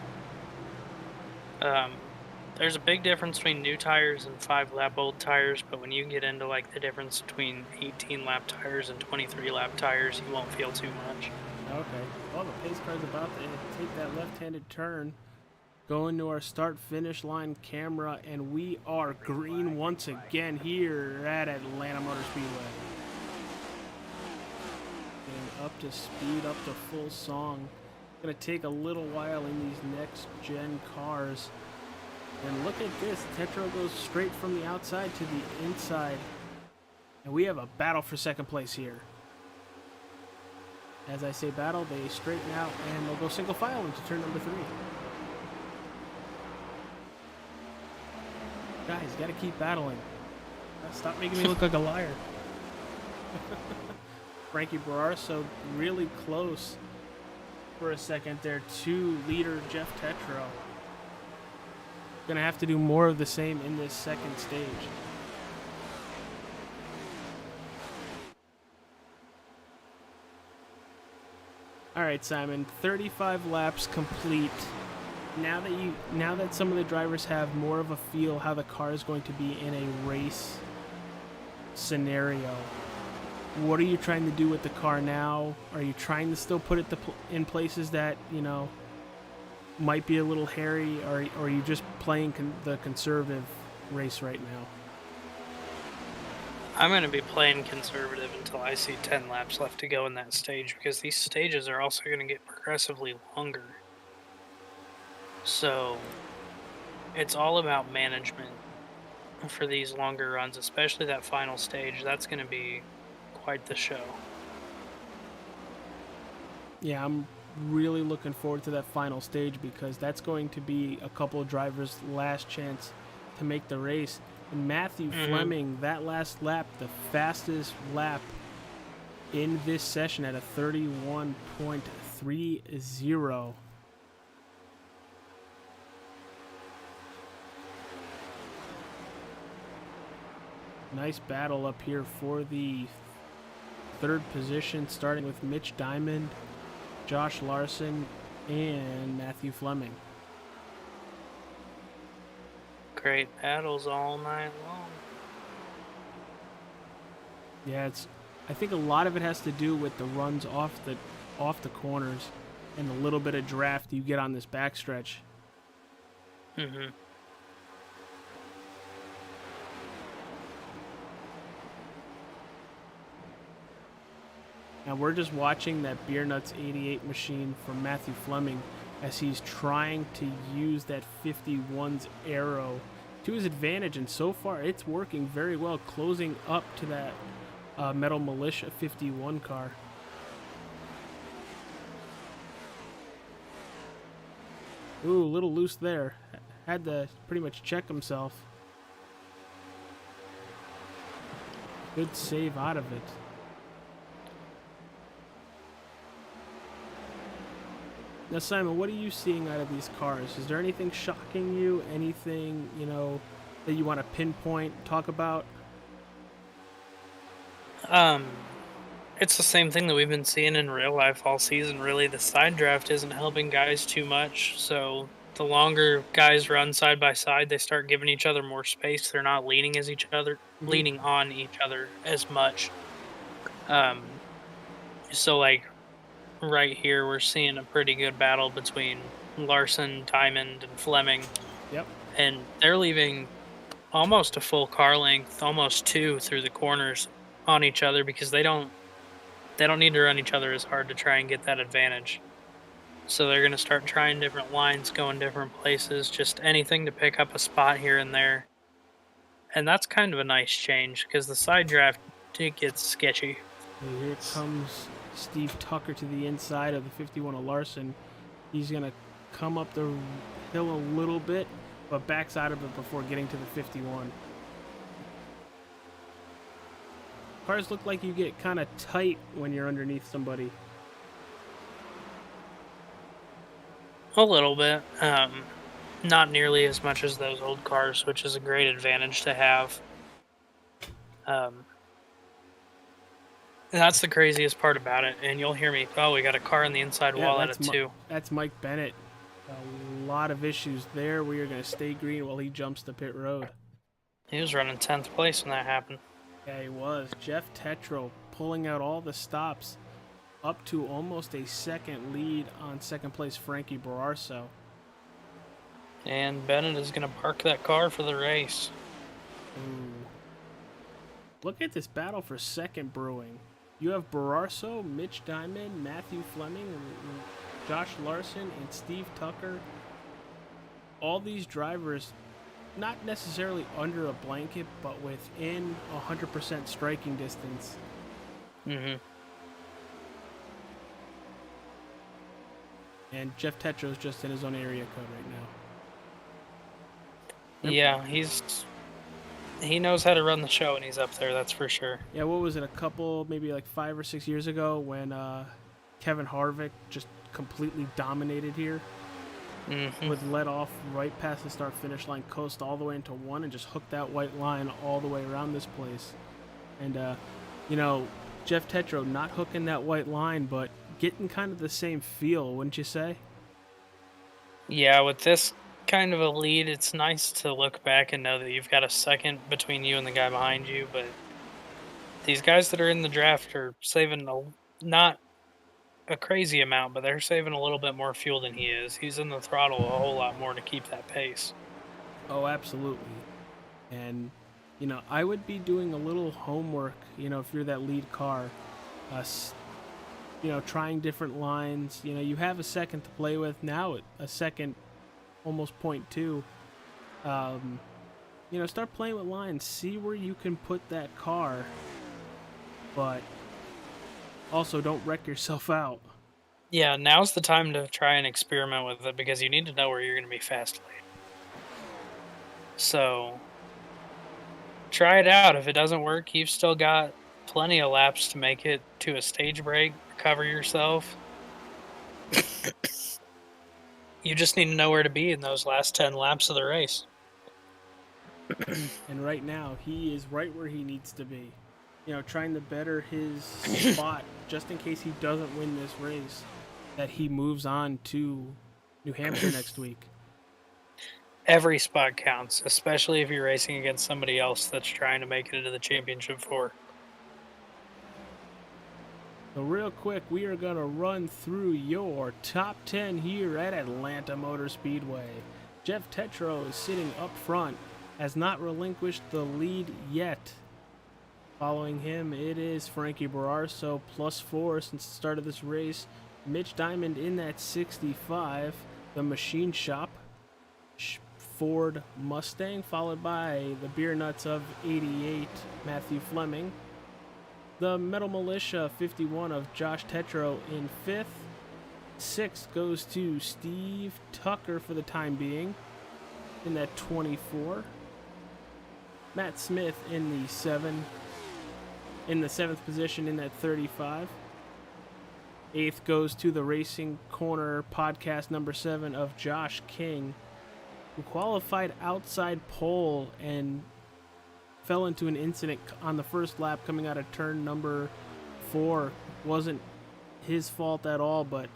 There's a big difference between new tires and 5-lap old tires, but when you get into like the difference between 18-lap tires and 23-lap tires, you won't feel too much. Okay. Well, the pace car's about to take that left-handed turn. Go into our start-finish line camera, and we are green once again here at Atlanta Motor Speedway. Getting up to speed, up to full song. Gonna take a little while in these next-gen cars. And look at this, Tetro goes straight from the outside to the inside. And we have a battle for second place here. As I say battle, they straighten out and they'll go single file into turn number 3. Guys, gotta keep battling. Stop making me look like a liar. Frankie Bararso really close for a second there to leader Jeff Tetro. Gonna have to do more of the same in this second stage. All right, Simon, 35 laps complete. Now that some of the drivers have more of a feel how the car is going to be in a race scenario, what are you trying to do with the car now? Are you trying to still put it in places that, you know, might be a little hairy, or are you just playing the conservative race right now? I'm going to be playing conservative until I see 10 laps left to go in that stage, because these stages are also going to get progressively longer. So it's all about management for these longer runs, especially that final stage. That's going to be quite the show. Yeah, I'm really looking forward to that final stage, because that's going to be a couple of drivers' last chance to make the race. And Matthew Fleming, that last lap, the fastest lap in this session at a 31.30. Nice battle up here for the third position, starting with Mitch Diamond, Josh Larson, and Matthew Fleming. Great battles all night long. Yeah, I think a lot of it has to do with the runs off the corners and the little bit of draft you get on this backstretch. Mm-hmm. Now we're just watching that Beer Nuts 88 machine from Matthew Fleming as he's trying to use that 51's aero to his advantage, and so far it's working very well, closing up to that Metal Militia 51 car. Ooh, a little loose there. Had to pretty much check himself. Good save out of it. Now, Simon, what are you seeing out of these cars? Is there anything shocking you? Anything, you know, that you want to pinpoint, talk about? It's the same thing that we've been seeing in real life all season, really. The side draft isn't helping guys too much, so the longer guys run side by side, they start giving each other more space. They're not leaning leaning on each other as much. So like right here, we're seeing a pretty good battle between Larson, Diamond, and Fleming. Yep. And they're leaving almost a full car length, almost 2 through the corners on each other, because they don't need to run each other as hard to try and get that advantage. So they're going to start trying different lines, going different places, just anything to pick up a spot here and there. And that's kind of a nice change, because the side draft, it gets sketchy. And here comes Steve Tucker to the inside of the 51 of Larson. He's going to come up the hill a little bit, but backs out of it before getting to the 51. Cars look like you get kind of tight when you're underneath somebody. A little bit. Not nearly as much as those old cars, which is a great advantage to have. That's the craziest part about it. And you'll hear me, we got a car on the inside wall out of 2. That's Mike Bennett. A lot of issues there. We are going to stay green while he jumps the pit road. He was running 10th place when that happened. Yeah, he was. Jeff Tetro pulling out all the stops, up to almost a second lead on second place Frankie Bararso. And Bennett is going to park that car for the race. Ooh. Look at this battle for second brewing. You have Bararso, Mitch Diamond, Matthew Fleming, Josh Larson, and Steve Tucker. All these drivers not necessarily under a blanket, but within 100% striking distance. Mm-hmm. And Jeff Tetro's just in his own area code right now. Yeah, he knows how to run the show, and he's up there, that's for sure. Yeah, what was it, maybe like 5 or 6 years ago when Kevin Harvick just completely dominated here? Mm-hmm. Was let off right past the start-finish line, coast all the way into 1, and just hooked that white line all the way around this place. And, Jeff Tetro not hooking that white line, but getting kind of the same feel, wouldn't you say? Yeah, with this kind of a lead, it's nice to look back and know that you've got a second between you and the guy behind you, but these guys that are in the draft are saving not a crazy amount, but they're saving a little bit more fuel than he is. He's in the throttle a whole lot more to keep that pace. Oh, absolutely. And, I would be doing a little homework, if you're that lead car. Trying different lines. You have a second to play with. Now a second, almost 0.2. Start playing with lines. See where you can put that car. But also don't wreck yourself out. Yeah, now's the time to try and experiment with it because you need to know where you're going to be fast lane. So, try it out. If it doesn't work, you've still got plenty of laps to make it to a stage break, recover yourself. You just need to know where to be in those last 10 laps of the race. And right now, he is right where he needs to be. Trying to better his spot just in case he doesn't win this race, that he moves on to New Hampshire next week. Every spot counts, especially if you're racing against somebody else that's trying to make it into the championship 4. So real quick, we are going to run through your top 10 here at Atlanta Motor Speedway. Jeff Tetro is sitting up front, has not relinquished the lead yet. Following him, it is Frankie Bararso, +4 since the start of this race. Mitch Diamond in that 65. The Machine Shop Ford Mustang, followed by the Beer Nuts of 88, Matthew Fleming. The Metal Militia 51 of Josh Tetro in 5th. 6th goes to Steve Tucker for the time being in that 24. Matt Smith in the 7th position in that 35. 8th goes to the Racing Corner podcast number 7 of Josh King, who qualified outside pole and fell into an incident on the first lap coming out of turn number 4. Wasn't his fault at all, but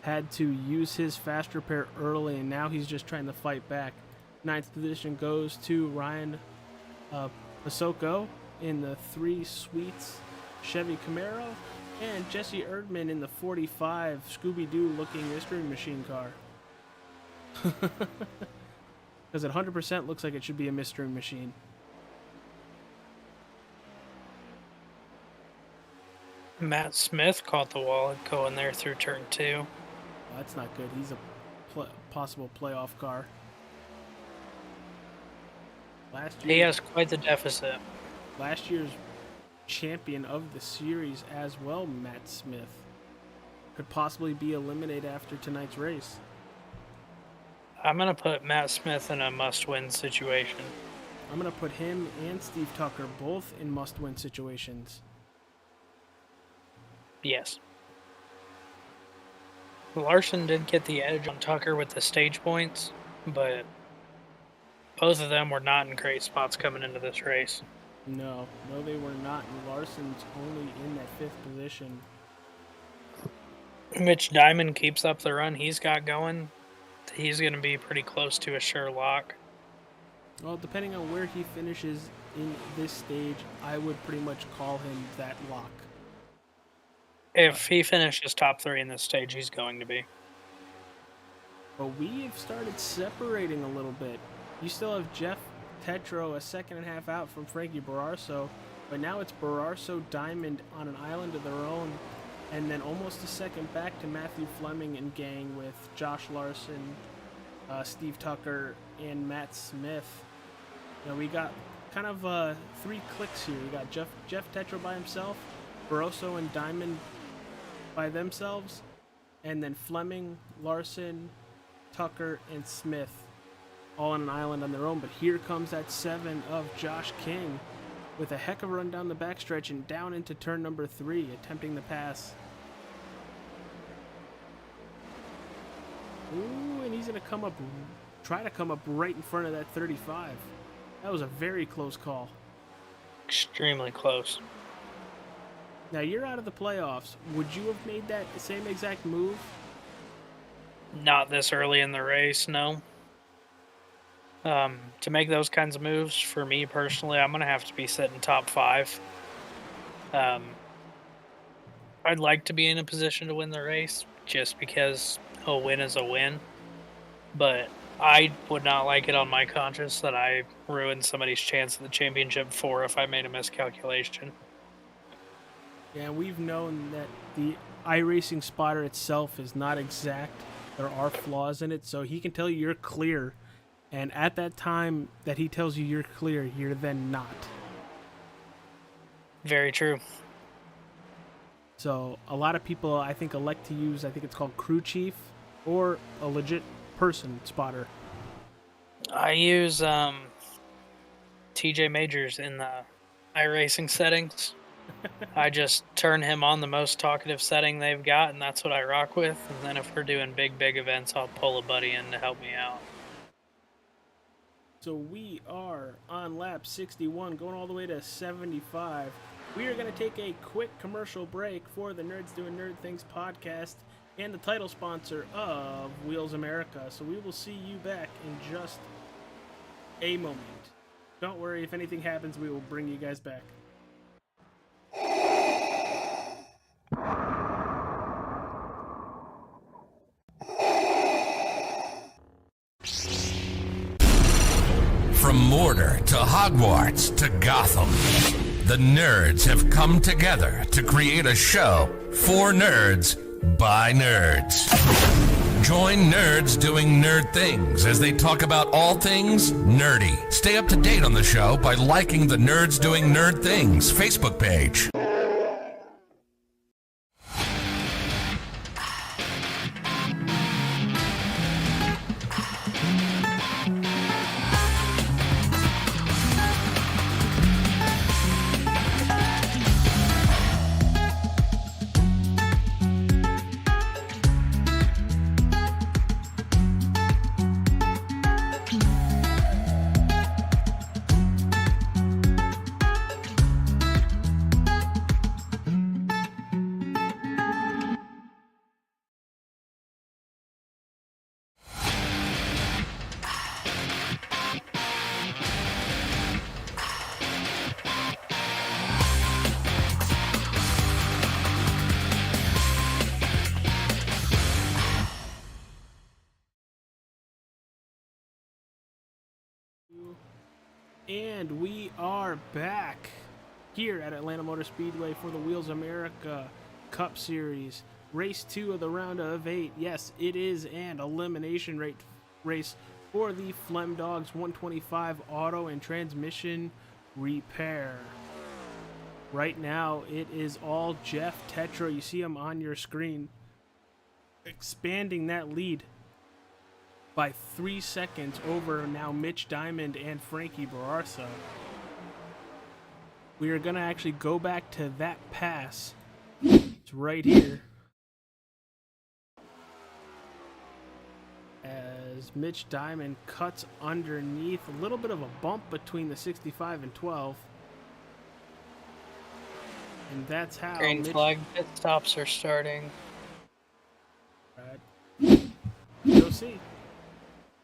had to use his fast repair early, and now he's just trying to fight back. 9th position goes to Ryan Pasoko in the 3 Sweets Chevy Camaro, and Jesse Erdman in the 45 Scooby-Doo looking mystery machine car. Because at 100% looks like it should be a mystery machine. Matt Smith caught the wall going there through turn 2. Oh, that's not good. He's a possible playoff car. He has quite the deficit. Last year's champion of the series as well, Matt Smith, could possibly be eliminated after tonight's race. I'm going to put Matt Smith in a must-win situation. I'm going to put him and Steve Tucker both in must-win situations. Yes. Larson did get the edge on Tucker with the stage points, but both of them were not in great spots coming into this race. No, they were not. And Larson's only in that 5th position. Mitch Diamond keeps up the run he's got going. He's going to be pretty close to a sure lock. Well, depending on where he finishes in this stage, I would pretty much call him that lock. If he finishes top 3 in this stage, he's going to be. But we have started separating a little bit. You still have Jeff Tetro a second and a half out from Frankie Bararso, but now it's Bararso Diamond on an island of their own, and then almost a second back to Matthew Fleming and gang with Josh Larson, Steve Tucker, and Matt Smith. We got kind of 3 clicks here. We got Jeff Tetro by himself, Barroso and Diamond by themselves, and then Fleming, Larson, Tucker, and Smith all on an island on their own. But here comes that 7 of Josh King with a heck of a run down the backstretch and down into turn number 3, attempting the pass. Ooh, and he's going to try to come up right in front of that 35. That was a very close call. Extremely close. Now, you're out of the playoffs. Would you have made that same exact move? Not this early in the race, no. To make those kinds of moves, for me personally, I'm going to have to be sitting top 5. I'd like to be in a position to win the race, just because a win is a win. But I would not like it on my conscience that I ruined somebody's chance at the championship if I made a miscalculation. Yeah, we've known that the iRacing spotter itself is not exact. There are flaws in it, so he can tell you you're clear. And at that time that he tells you you're clear, you're then not. Very true. So a lot of people, I think, elect to use, I think it's called crew chief, or a legit person spotter. I use TJ Majors in the iRacing settings. I just turn him on the most talkative setting they've got, and that's what I rock with. And then if we're doing big events, I'll pull a buddy in to help me out. So we are on lap 61, going all the way to 75. We are going to take a quick commercial break for the Nerds Doing Nerd Things podcast and the title sponsor of Wheels America. So we will see you back in just a moment. Don't worry, if anything happens, we will bring you guys back. From Mordor to Hogwarts to Gotham, the nerds have come together to create a show for nerds by nerds. Join Nerds Doing Nerd Things as they talk about all things nerdy. Stay up to date on the show by liking the Nerds Doing Nerd Things Facebook page. And we are back here at Atlanta Motor Speedway for the Wheels America Cup Series. Race 2 of the round of 8. Yes, it is an elimination race for the Flemdogs 125 auto and transmission repair. Right now, it is all Jeff Tetro. You see him on your screen, expanding that lead. by 3 seconds over now Mitch Diamond and Frankie Bararso. We are going to actually go back to that pass. It's right here. As Mitch Diamond cuts underneath, a little bit of a bump between the 65 and 12. And that's how Green flag pit stops are starting. You'll see.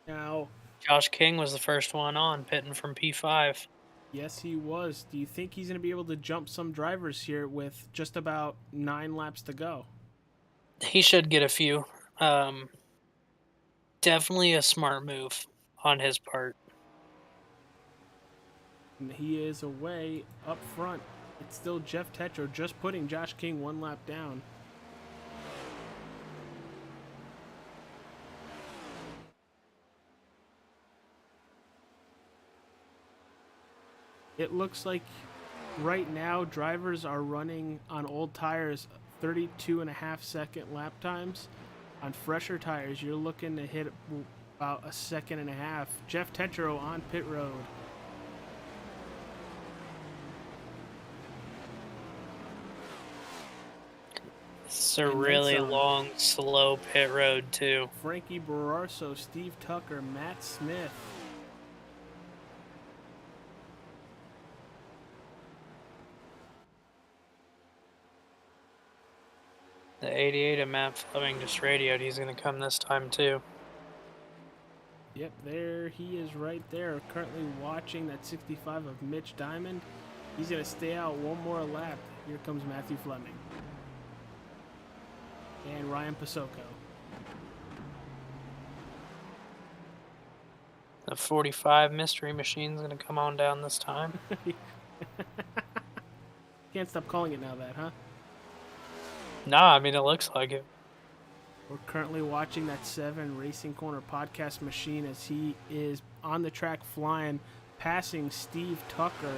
Now, Josh King was the first one on, pitting from P5. yes, he was. Do you think he's going to be able to jump some drivers here with just about 9 laps to go? He should get a few. Definitely a smart move on his part. And he is away up front. It's still Jeff Tetro just putting Josh King 1 lap down. It looks like right now drivers are running on old tires 32.5-second lap times. On fresher tires, you're looking to hit about 1.5 seconds. Jeff Tetro on pit road. It's a really long, slow pit road, too. Frankie Bararso, Steve Tucker, Matt Smith. The 88 of Matt Fleming just radioed. He's going to come this time, too. Yep, there he is right there. Currently watching that 65 of Mitch Diamond. He's going to stay out one more lap. Here comes Matthew Fleming. And Ryan Pasoko. The 45 Mystery Machine's going to come on down this time. Can't stop calling it now that, huh? Nah, I mean, it looks like it. We're currently watching that 7 Racing Corner podcast machine as he is on the track flying, passing Steve Tucker.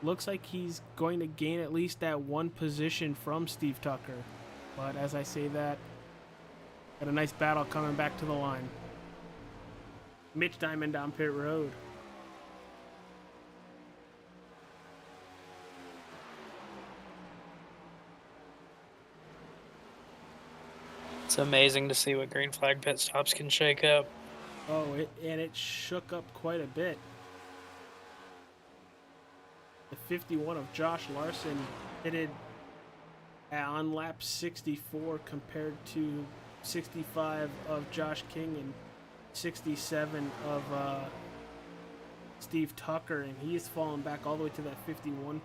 Looks like he's going to gain at least that 1 position from Steve Tucker. But as I say that, got a nice battle coming back to the line. Mitch Diamond on pit road. It's amazing to see what green flag pit stops can shake up. Oh, and it shook up quite a bit. The 51 of Josh Larson pitted on lap 64 compared to 65 of Josh King and 67 of Steve Tucker, and he's fallen back all the way to that 51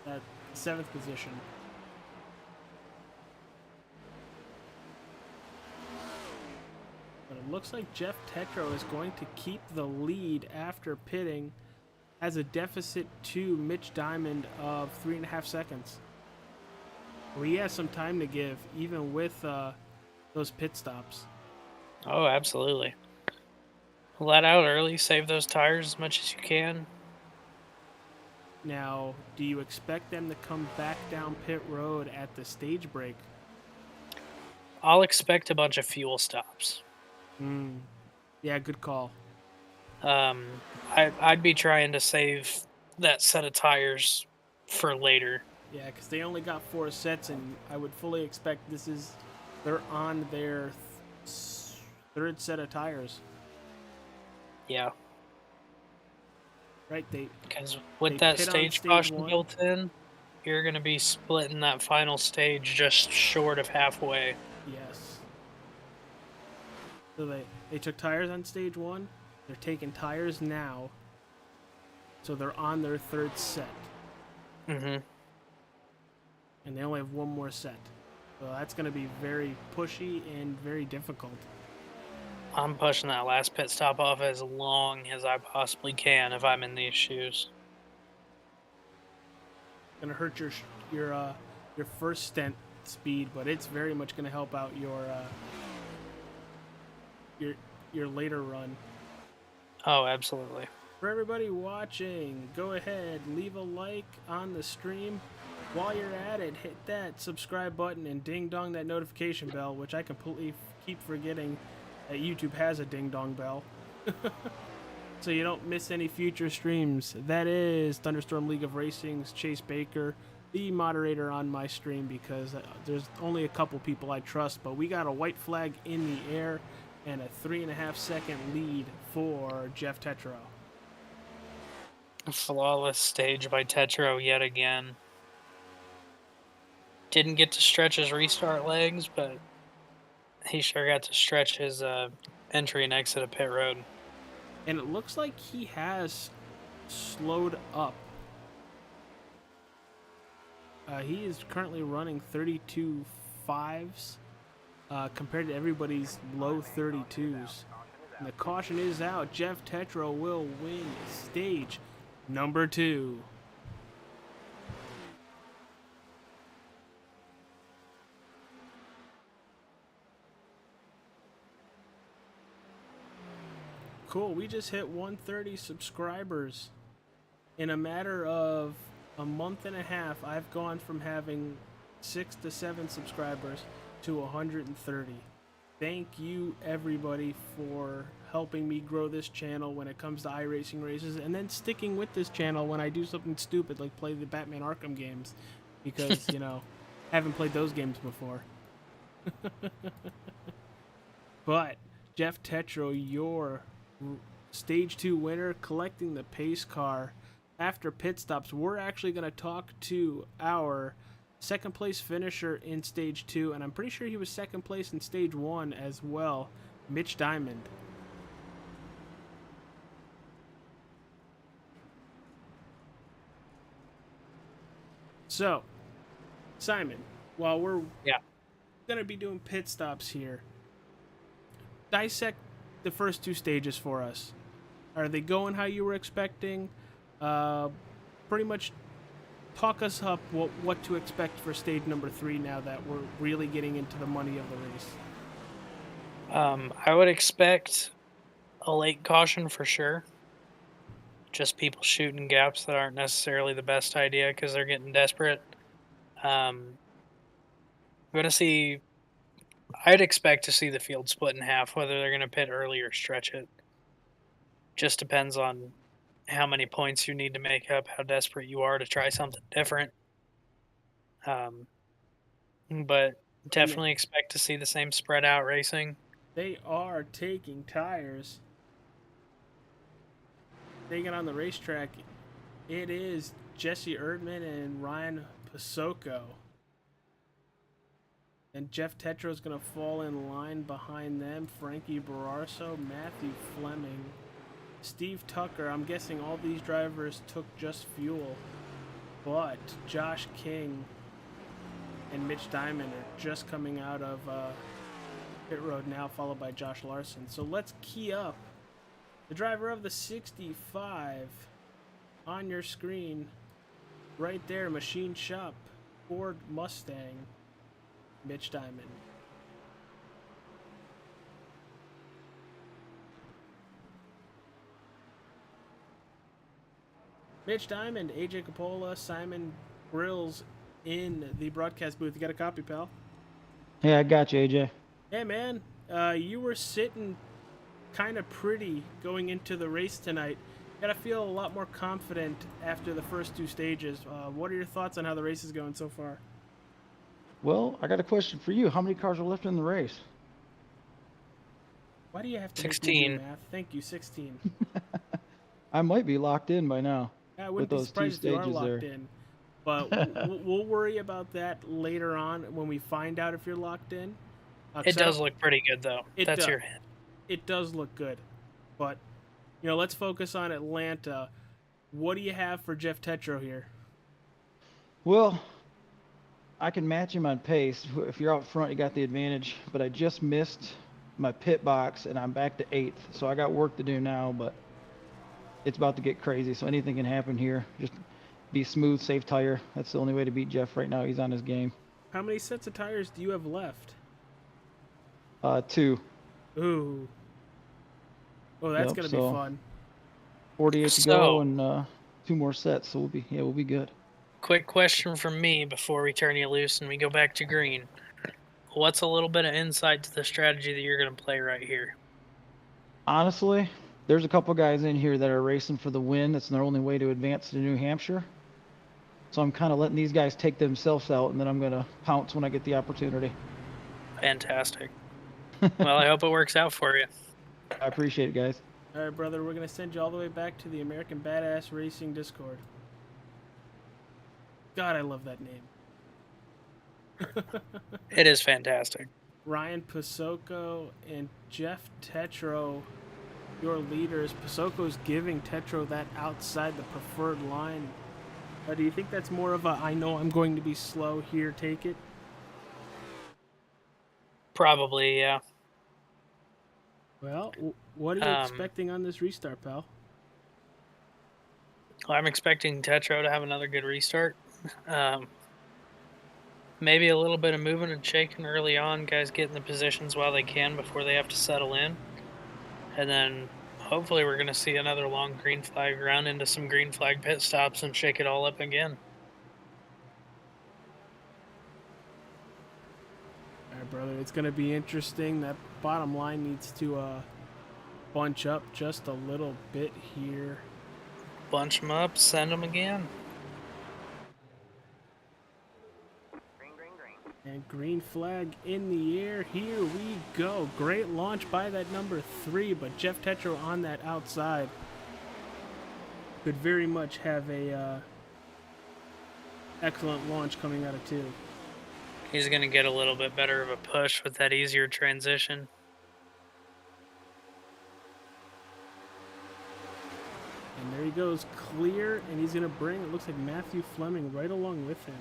that 7th position. But it looks like Jeff Tetro is going to keep the lead after pitting, has a deficit to Mitch Diamond of 3.5 seconds. Well, he has some time to give, even with those pit stops. Oh, absolutely. Let out early, save those tires as much as you can. Now, do you expect them to come back down pit road at the stage break? I'll expect a bunch of fuel stops. Yeah, good call. I'd be trying to save that set of tires for later. Yeah, because they only got 4 sets, and I would fully expect they're on their 3rd set of tires. Yeah. Right, because with that stage caution built in, you're going to be splitting that final stage just short of halfway. Yes. So they took tires on stage 1. They're taking tires now. So they're on their 3rd set. Mm-hmm. And they only have 1 more set. So that's going to be very pushy and very difficult. I'm pushing that last pit stop off as long as I possibly can if I'm in these shoes. Going to hurt your first stint speed, but it's very much going to help out your later run. Oh, absolutely. For everybody watching, go ahead, leave a like on the stream. While you're at it, hit that subscribe button and ding dong that notification bell, which I completely keep forgetting that YouTube has a ding dong bell. So you don't miss any future streams. That is Thunderstorm League of Racing's Chase Baker, the moderator on my stream, because there's only a couple people I trust, but we got a white flag in the air and a 3.5 second lead for Jeff Tetro. Flawless stage by Tetro yet again. Didn't get to stretch his restart legs, but he sure got to stretch his entry and exit of pit road. And it looks like he has slowed up. He is currently running 32 5s compared to everybody's low 32s. And the caution is out. Jeff Tetro will win stage number 2. Cool, we just hit 130 subscribers. In a matter of a month and a half, I've gone from having 6 to 7 subscribers to 130. Thank you, everybody, for helping me grow this channel when it comes to iRacing races, and then sticking with this channel when I do something stupid like play the Batman Arkham games, because, you know, haven't played those games before. But Jeff Tetro, your Stage 2 winner, collecting the pace car. After pit stops, we're actually going to talk to our second place finisher in Stage 2, and I'm pretty sure he was second place in Stage 1 as well, Mitch Diamond. So, Simon, while we're going to be doing pit stops here, dissect the first 2 stages for us. Are they going how you were expecting? Pretty much talk us up what to expect for stage number 3 now that we're really getting into the money of the race. I would expect a late caution for sure. Just people shooting gaps that aren't necessarily the best idea because they're getting desperate. I'm going to see... I'd expect to see the field split in half, whether they're going to pit early or stretch it. Just depends on how many points you need to make up, how desperate you are to try something different. But definitely expect to see the same spread out racing. They are taking tires. Taking on the racetrack, it is Jesse Erdman and Ryan Pasoko. And Jeff Tetro is going to fall in line behind them. Frankie Bararso, Matthew Fleming, Steve Tucker. I'm guessing all these drivers took just fuel. But Josh King and Mitch Diamond are just coming out of pit road now, followed by Josh Larson. So let's key up. The driver of the 65 on your screen. Right there, Machine Shop, Ford Mustang. Mitch Diamond. Mitch Diamond, AJ Capola, Simon Grills in the broadcast booth. You got a copy, pal? Yeah, I got you, AJ. Hey, man. You were sitting kind of pretty going into the race tonight. Gotta feel a lot more confident after the first 2 stages. What are your thoughts on how the race is going so far? Well, I got a question for you. How many cars are left in the race? Why do you have to 16. make me do math? Thank you, 16. I might be locked in by now. I wouldn't with be those 2 surprised if you are stages locked there. in. But we'll worry about that later on when we find out if you're locked in. It does look pretty good, though. That's your hint. It does look good. But, you know, let's focus on Atlanta. What do you have for Jeff Tetro here? Well, I can match him on pace. If you're out front, you got the advantage. But I just missed my pit box, and I'm back to 8th. So I got work to do now, but it's about to get crazy. So anything can happen here. Just be smooth, safe tire. That's the only way to beat Jeff right now. He's on his game. How many sets of tires do you have left? 2. Ooh. Oh, that's Yep, going to so be fun. 48 to go and 2 more sets. So we'll be good. Quick question from me before we turn you loose and we go back to green. what's a little bit of insight to the strategy that you're going to play right here? Honestly, there's a couple guys in here that are racing for the win. That's their only way to advance to New Hampshire. So I'm kind of letting these guys take themselves out, and then I'm going to pounce when I get the opportunity. Fantastic. Well, I hope it works out for you. I appreciate it, guys. All right, brother, we're going to send you all the way back to the American Badass Racing Discord. God, I love that name. It is fantastic. Ryan Pasoko and Jeff Tetro, your leaders. Pasoko's giving Tetro that outside the preferred line. Do you think that's more of a, I know I'm going to be slow here, take it? Probably, yeah. Well, what are you expecting on this restart, pal? Well, I'm expecting Tetro to have another good restart. Maybe a little bit of moving and shaking early on. Guys get in the positions while they can before they have to settle in. And then hopefully we're going to see another long green flag round into some green flag pit stops and shake it all up again. All right, brother, it's going to be interesting. That bottom line needs to bunch up just a little bit here. Bunch them up, send them again. And green flag in the air. Here we go. Great launch by that number 3, but Jeff Tetro on that outside could very much have a excellent launch coming out of 2. He's going to get a little bit better of a push with that easier transition. And there he goes, clear, and he's going to bring, it looks like Matthew Fleming right along with him.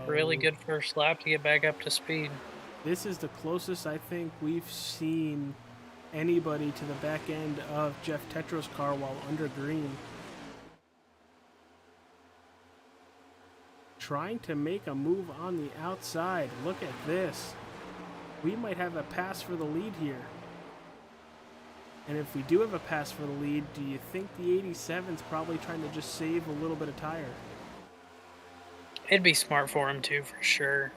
Really good first lap to get back up to speed. This is the closest I think we've seen anybody to the back end of Jeff Tetro's car while under green. Trying to make a move on the outside. Look at this. We might have a pass for the lead here. And if we do have a pass for the lead, do you think the 87's probably trying to just save a little bit of tire? It'd be smart for him too, for sure.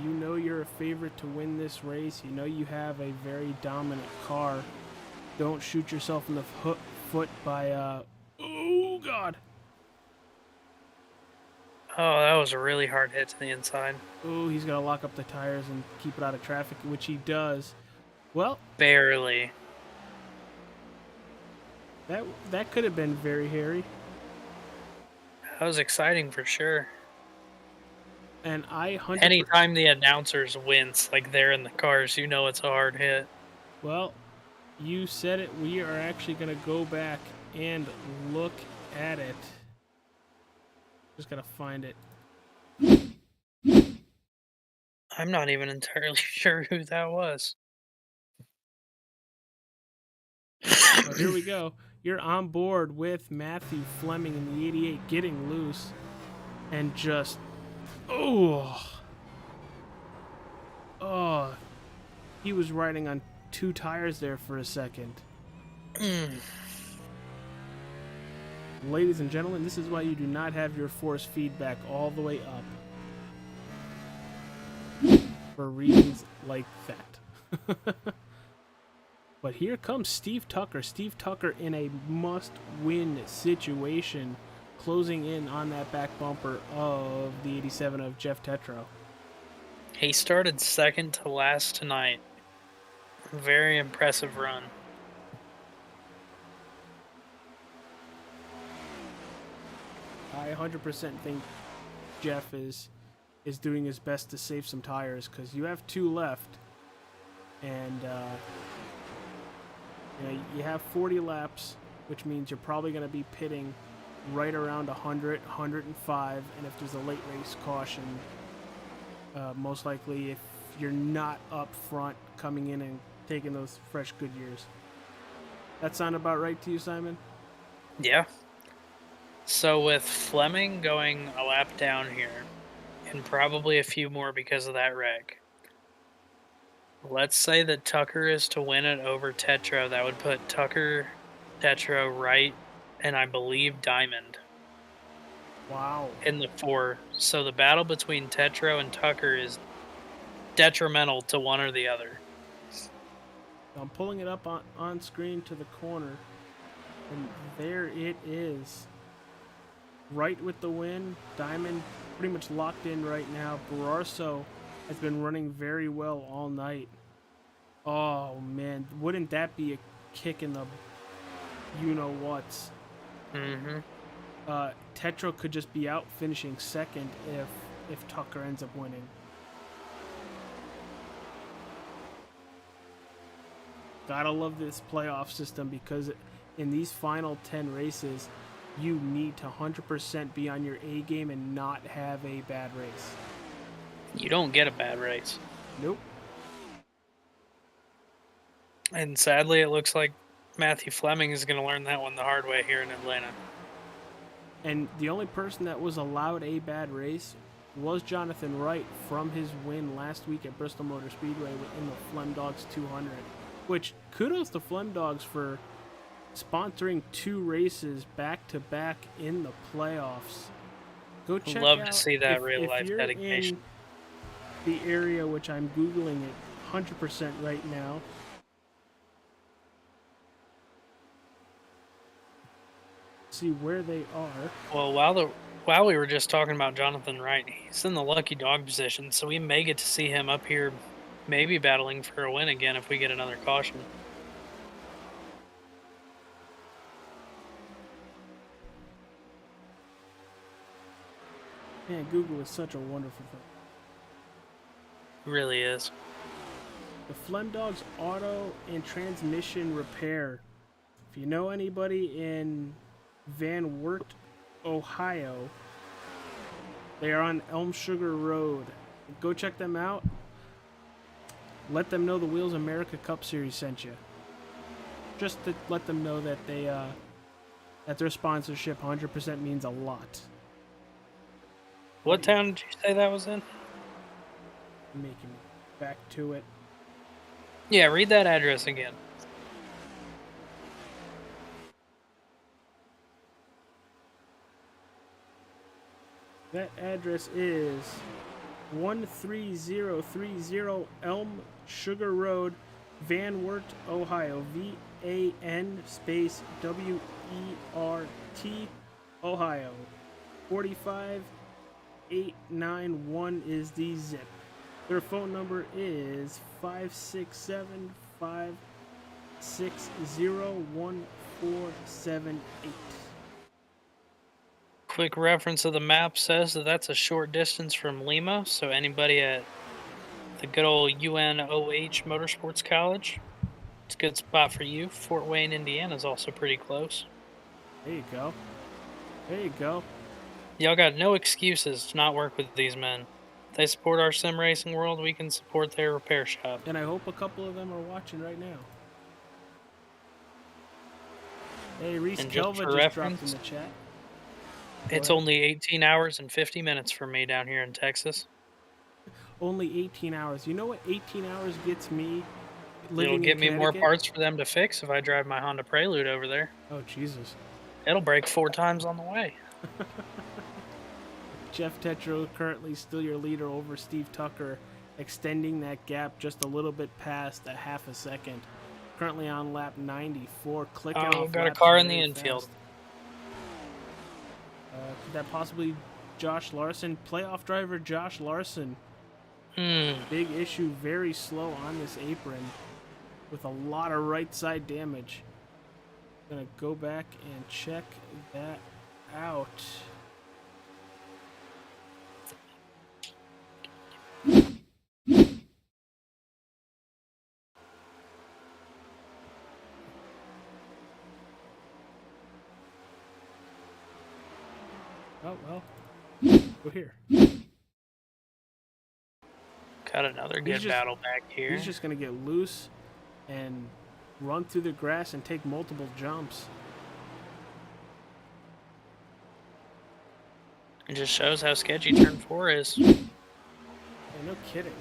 You know you're a favorite to win this race. You know you have a very dominant car. Don't shoot yourself in the foot by, oh, God. Oh, that was a really hard hit to the inside. Oh, he's going to lock up the tires and keep it out of traffic, which he does. Well, barely. That could have been very hairy. That was exciting for sure. And anytime the announcers wince, like they're in the cars, you know it's a hard hit. Well, you said it. We are actually going to go back and look at it. Just got to find it. I'm not even entirely sure who that was. So here we go. You're on board with Matthew Fleming in the 88 getting loose and just, oh, he was riding on 2 tires there for a second. Ladies and gentlemen, this is why you do not have your force feedback all the way up for reasons like that. But here comes Steve Tucker. Steve Tucker in a must-win situation, closing in on that back bumper of the 87 of Jeff Tetro. He started second to last tonight. Very impressive run. I 100% think Jeff is doing his best to save some tires because you have 2 left, and you have 40 laps, which means you're probably going to be pitting right around 100, 105, and if there's a late race caution, most likely if you're not up front coming in and taking those fresh Goodyears. That sound about right to you, Simon? Yeah. So with Fleming going a lap down here, and probably a few more because of that wreck, Let's say that Tucker is to win it over Tetro. That would put Tucker, Tetro, Wright, and I believe Diamond Wow. in the 4. So the battle between Tetro and Tucker is detrimental to one or the other. I'm pulling it up on screen to the corner, and there it is. Wright with the win. Diamond pretty much locked in right now. Bararso has been running very well all night. Oh man, wouldn't that be a kick in the you-know-whats? Mm-hmm. Tetro could just be out finishing second if Tucker ends up winning. Gotta love this playoff system because in these final 10 races, you need to 100% be on your A game and not have a bad race. You don't get a bad race. Nope. And sadly, it looks like Matthew Fleming is going to learn that one the hard way here in Atlanta. And the only person that was allowed a bad race was Johnathon Wright from his win last week at Bristol Motor Speedway in the Flemdogs 200. Which, kudos to Flemdogs for sponsoring 2 races back-to-back in the playoffs. Go check Love out to see that if real-life you're dedication. In the area, which I'm Googling it 100% right now. See where they are. Well, while we were just talking about Johnathon Wright, he's in the lucky dog position, so we may get to see him up here maybe battling for a win again if we get another caution. Man, Google is such a wonderful thing. It really is. The Flemdogs Auto and Transmission Repair. If you know anybody in Van Wert, Ohio, they are on Elm Sugar Road. Go check them out. Let them know the Wheels America Cup Series sent you. Just to let them know that they that their sponsorship 100% means a lot. What town did you say that was in? Making me back to it. Yeah, read that address again. That address is 13030 Elm Sugar Road, Van Wert, Ohio. VAN space WERT, Ohio. 45891 is the zip. Their phone number is 567-560-1478. Quick reference of the map says that that's a short distance from Lima, so anybody at the good old UNOH Motorsports College, it's a good spot for you. Fort Wayne, Indiana is also pretty close. There you go. There you go. Y'all got no excuses to not work with these men. If they support our sim racing world, we can support their repair shop. And I hope a couple of them are watching right now. Hey, Reese And just Kelva for just reference, dropped in the chat. It's ahead. only 18 hours and 50 minutes for me down here in Texas. Only 18 hours. You know what 18 hours gets me? It'll get me more Connecticut? parts for them to fix if I drive my Honda Prelude over there. Oh, Jesus. It'll break 4 times on the way. Jeff Tetro currently still your leader over Steve Tucker, extending that gap just a little bit past a half a second. Currently on lap 94. Click Oh, off got a laps car in the very infield. fast. Could that possibly Josh Larson? Playoff driver Josh Larson. Big issue, very slow on this apron with a lot of right side damage. Gonna go back and check that out. Oh, well. Go here. Got another good battle back here. He's just going to get loose and run through the grass and take multiple jumps. It just shows how sketchy turn 4 is. Hey, no kidding.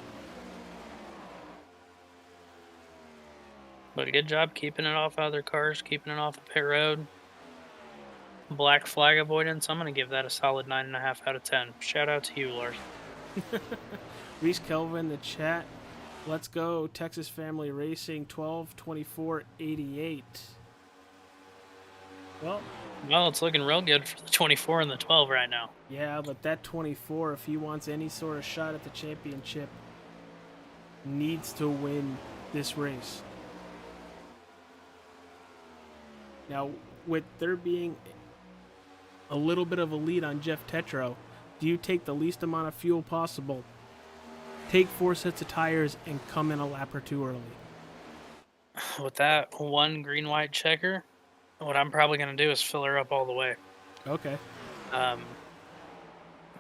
But a good job keeping it off other cars, keeping it off the pit road. Black flag avoidance, I'm going to give that a solid 9.5 out of 10. Shout out to you, Lars. Reese Kelvin in the chat. Let's go, Texas Family Racing 12-24-88. Well, it's looking real good for the 24 and the 12 right now. Yeah, but that 24, if he wants any sort of shot at the championship, needs to win this race. Now, with there being a little bit of a lead on Jeff Tetro, do you take the least amount of fuel possible, take 4 sets of tires, and come in a lap or two early? With that one green-white checker, what I'm probably going to do is fill her up all the way. Okay.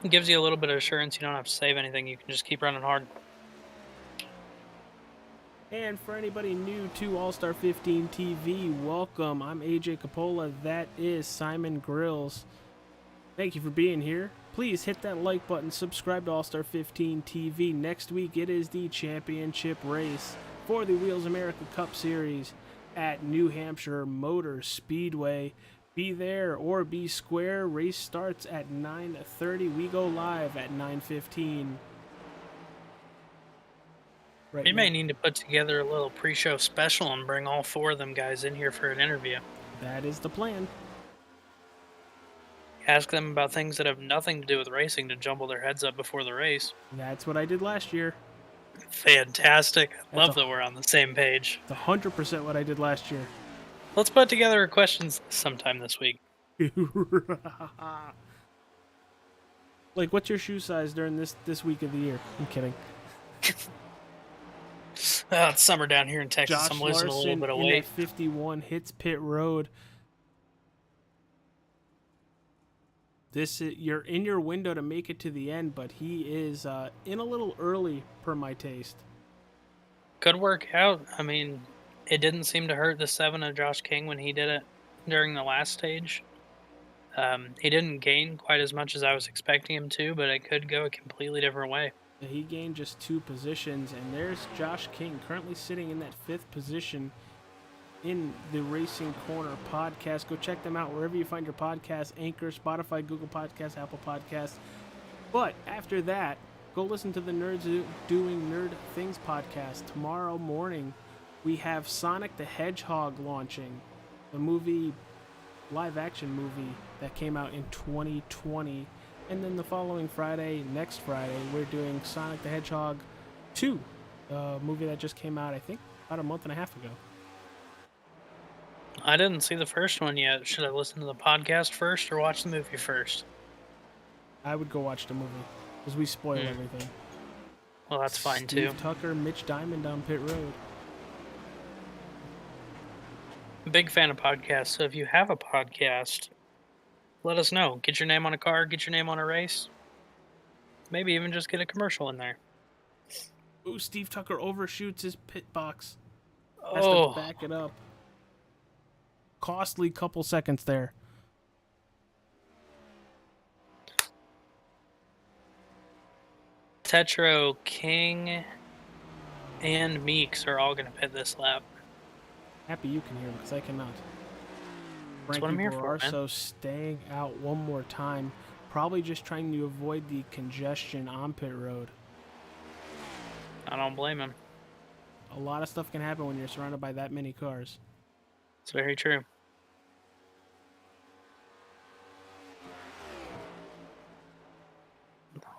It gives you a little bit of assurance. You don't have to save anything. You can just keep running hard. And for anybody new to All-Star 15 TV, welcome. I'm AJ Capola. That is Simon Grills. Thank you for being here. Please hit that like button. Subscribe to All-Star 15 TV. Next week, it is the championship race for the Wheels America Cup Series at New Hampshire Motor Speedway. Be there or be square. Race starts at 9:30. We go live at 9:15. We may need to put together a little pre-show special and bring all 4 of them guys in here for an interview. That is the plan. Ask them about things that have nothing to do with racing to jumble their heads up before the race. That's what I did last year. Fantastic. Love that we're on the same page. It's 100% what I did last year. Let's put together a questions sometime this week. Like, what's your shoe size during this week of the year? I'm kidding. It's summer down here in Texas. Josh I'm losing a little bit of weight. 51 hits pit road. You're in your window to make it to the end, but he is in a little early per my taste. Could work out. I mean, it didn't seem to hurt the 7 of Josh King when he did it during the last stage. He didn't gain quite as much as I was expecting him to, but it could go a completely different way. He gained just 2 positions, and there's Josh King currently sitting in that 5th position in the Racing Corner podcast. Go check them out wherever you find your podcasts: Anchor, Spotify, Google Podcasts, Apple Podcasts. But after that, go listen to the Nerds Doing Nerd Things podcast. Tomorrow morning, we have Sonic the Hedgehog launching, the movie, live-action movie that came out in 2020. And then the following Friday, next Friday, we're doing Sonic the Hedgehog 2, a movie that just came out, I think, about a month and a half ago. I didn't see the first one yet. Should I listen to the podcast first or watch the movie first? I would go watch the movie, because we spoil everything. Well, that's fine, too. Steve Tucker, Mitch Diamond on pit road. Big fan of podcasts, so if you have a podcast, let us know. Get your name on a car, get your name on a race. Maybe even just get a commercial in there. Ooh, Steve Tucker overshoots his pit box. Has Oh, to back it up. Costly couple seconds there. Tetro, King, and Meeks are all going to pit this lap. Happy you can hear him, because I cannot. That's what I'm here for, man. Bararso staying out one more time. Probably just trying to avoid the congestion on pit road. I don't blame him. A lot of stuff can happen when you're surrounded by that many cars. It's very true.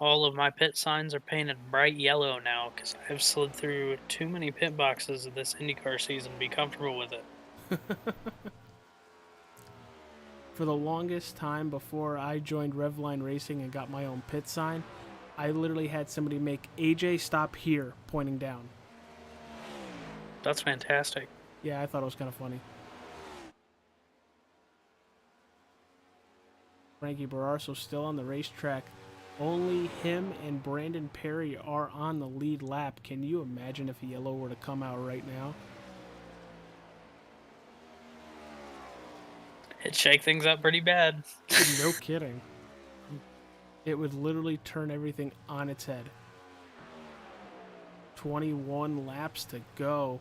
All of my pit signs are painted bright yellow now because I've slid through too many pit boxes of this IndyCar season to be comfortable with it. For the longest time before I joined Revline Racing and got my own pit sign, I literally had somebody make AJ stop here, pointing down. That's fantastic. Yeah, I thought it was kind of funny. Frankie Bararso still on the racetrack. Only him and Brandon Perry are on the lead lap. Can you imagine if Yellow were to come out right now? It'd shake things up pretty bad. No kidding. It would literally turn everything on its head. 21 laps to go.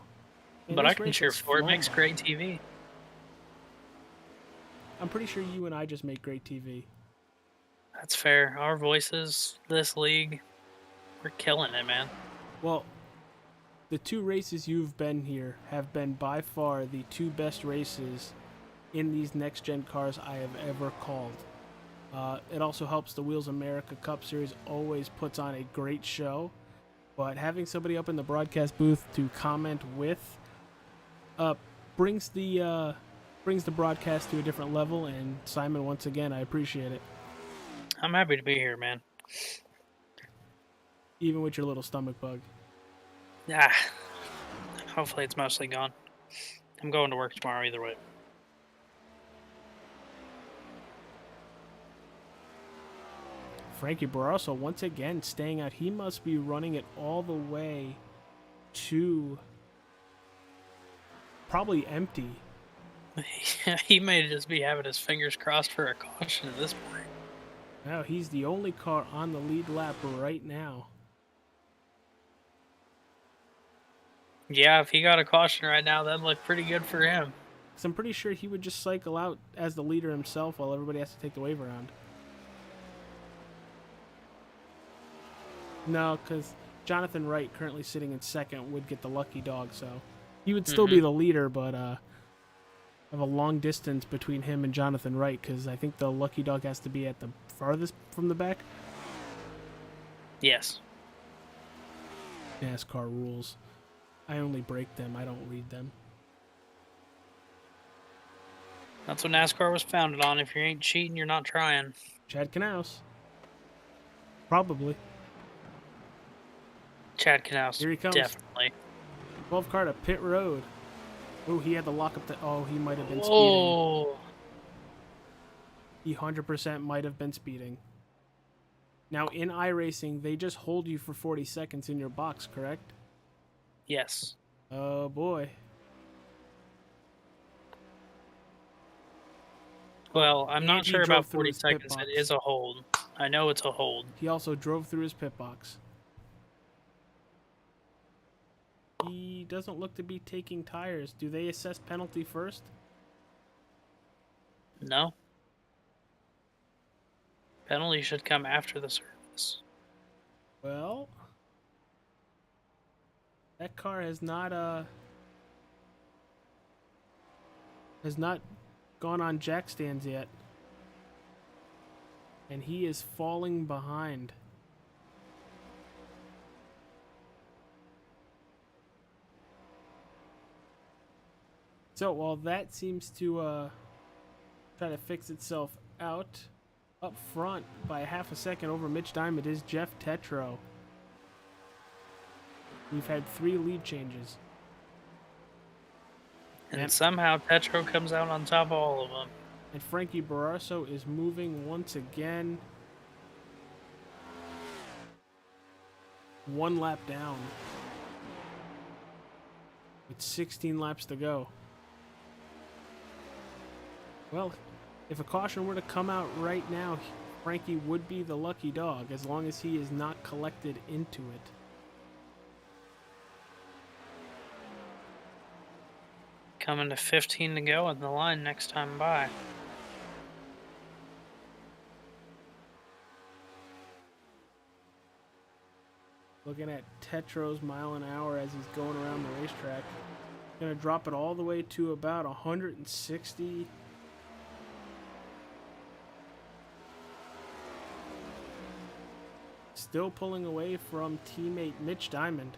And But I this can race cheer has for it. It makes flown. great TV. I'm pretty sure you and I just make great TV. That's fair. Our voices, this league, we're killing it, man. Well, the 2 races you've been here have been by far the 2 best races in these next-gen cars I have ever called. It also helps the Wheels America Cup Series always puts on a great show, but having somebody up in the broadcast booth to comment with brings the broadcast to a different level. And Simon, once again, I appreciate it. I'm happy to be here, man. Even with your little stomach bug. Ah, hopefully it's mostly gone. I'm going to work tomorrow either way. Frankie Barroso once again staying out. He must be running it all the way to probably empty. He may just be having his fingers crossed for a caution at this point. Now he's the only car on the lead lap right now. Yeah, if he got a caution right now, that'd look pretty good for him. So I'm pretty sure he would just cycle out as the leader himself while everybody has to take the wave around. No, because Johnathon Wright, currently sitting in second, would get the lucky dog, so he would still be the leader, but have a long distance between him and Johnathon Wright, because I think the lucky dog has to be at the farthest from the back. Yes. NASCAR rules. I only break them, I don't read them. That's what NASCAR was founded on. If you ain't cheating, you're not trying. Chad Knaus. Probably. Chad Knaus. Here he comes. Definitely. 12 car to pit road. Oh, he had to lock up the... Oh, he might have been speeding. Oh. He 100% might have been speeding. Now, in iRacing, they just hold you for 40 seconds in your box, correct? Yes. Oh, boy. Well, I'm not And he sure drove about through 40 his pit seconds. box. It is a hold. I know it's a hold. He also drove through his pit box. He doesn't look to be taking tires. Do they assess penalty first? No. Penalty should come after the service. Well, that car has not gone on jack stands yet. And he is falling behind. So while that seems to try to fix itself out, up front by a half a second over Mitch Diamond is Jeff Tetro. We've had 3 lead changes. And somehow Tetro comes out on top of all of them. And Frankie Barroso is moving once again. 1 lap down. With 16 laps to go. Well, if a caution were to come out right now, Frankie would be the lucky dog, as long as he is not collected into it. Coming to 15 to go in the line next time by. Looking at Tetro's mile an hour as he's going around the racetrack. Gonna drop it all the way to about 160. Still pulling away from teammate Mitch Diamond.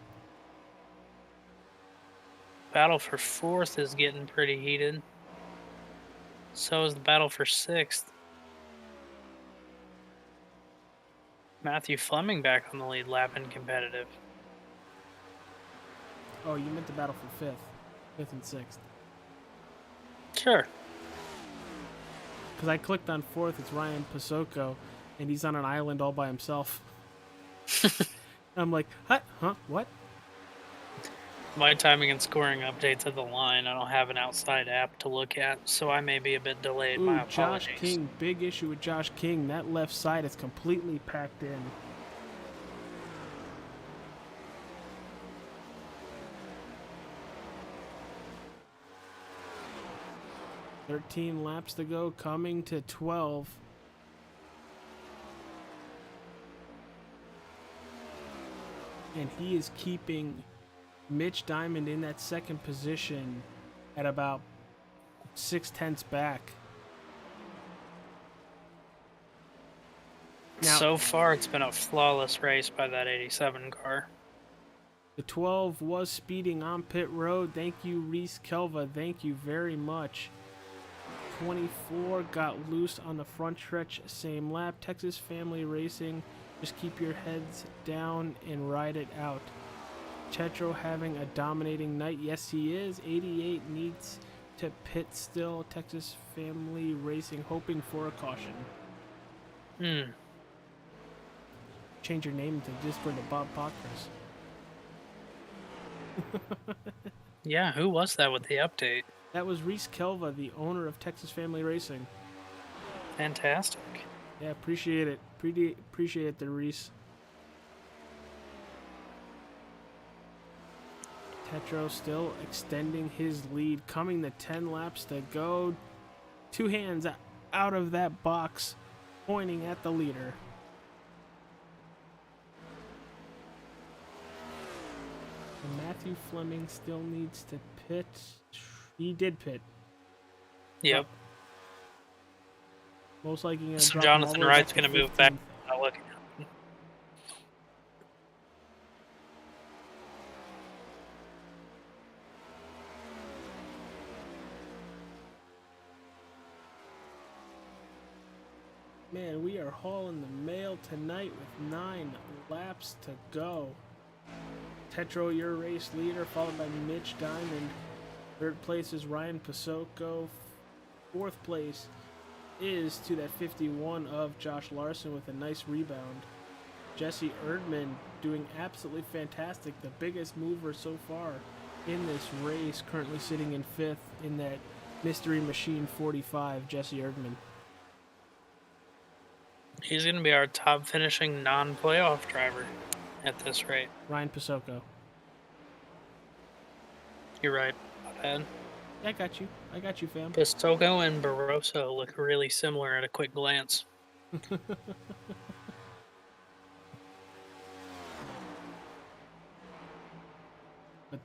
Battle for 4th is getting pretty heated. So is the battle for 6th. Matthew Fleming back on the lead lap and competitive. Oh, you meant the battle for 5th. 5th and 6th. Sure. Because I clicked on 4th, it's Ryan Pasoko, and he's on an island all by himself. I'm like, huh? What? My timing and scoring updates at the line, I don't have an outside app to look at, so I may be a bit delayed. Ooh, My apologies. Josh King, big issue with Josh King. That left side is completely packed in. 13 laps to go, coming to 12. And he is keeping Mitch Diamond in that second position at about 0.6 back. Now, So far, it's been a flawless race by that 87 car. the 12 was speeding on pit road. Thank you, Reese Kelva. Thank you very much. 24 got loose on the front stretch, same lap. Texas Family Racing, just keep your heads down and ride it out. Tetro having a dominating night. Yes, he is. 88 needs to pit still. Texas Family Racing hoping for a caution. Change your name to Discord to Bob Pockers. Yeah, who was that with the update? That was Reese Kelva, the owner of Texas Family Racing. Fantastic. Yeah, appreciate it. Appreciate it, Reese. Tetro still extending his lead, coming to 10 laps to go. Two hands out of that box, pointing at the leader. And Matthew Fleming still needs to pit. He did pit. Yep. Most likely going to So drop Johnathon Muller Wright's up to going to move back. 15th. Not looking. Man, we are hauling the mail tonight with 9 laps to go. Tetro, your race leader, followed by Mitch Diamond. Third place is Ryan Pasoko. Fourth place is to that 51 of Josh Larson with a nice rebound. Jesse Erdman doing absolutely fantastic. The biggest mover so far in this race, currently sitting in 5th in that Mystery Machine 45, Jesse Erdman. He's going to be our top finishing non-playoff driver at this rate. Ryan Pasoko. You're right. My bad. I got you. I got you, fam. Pistoko and Barroso look really similar at a quick glance. But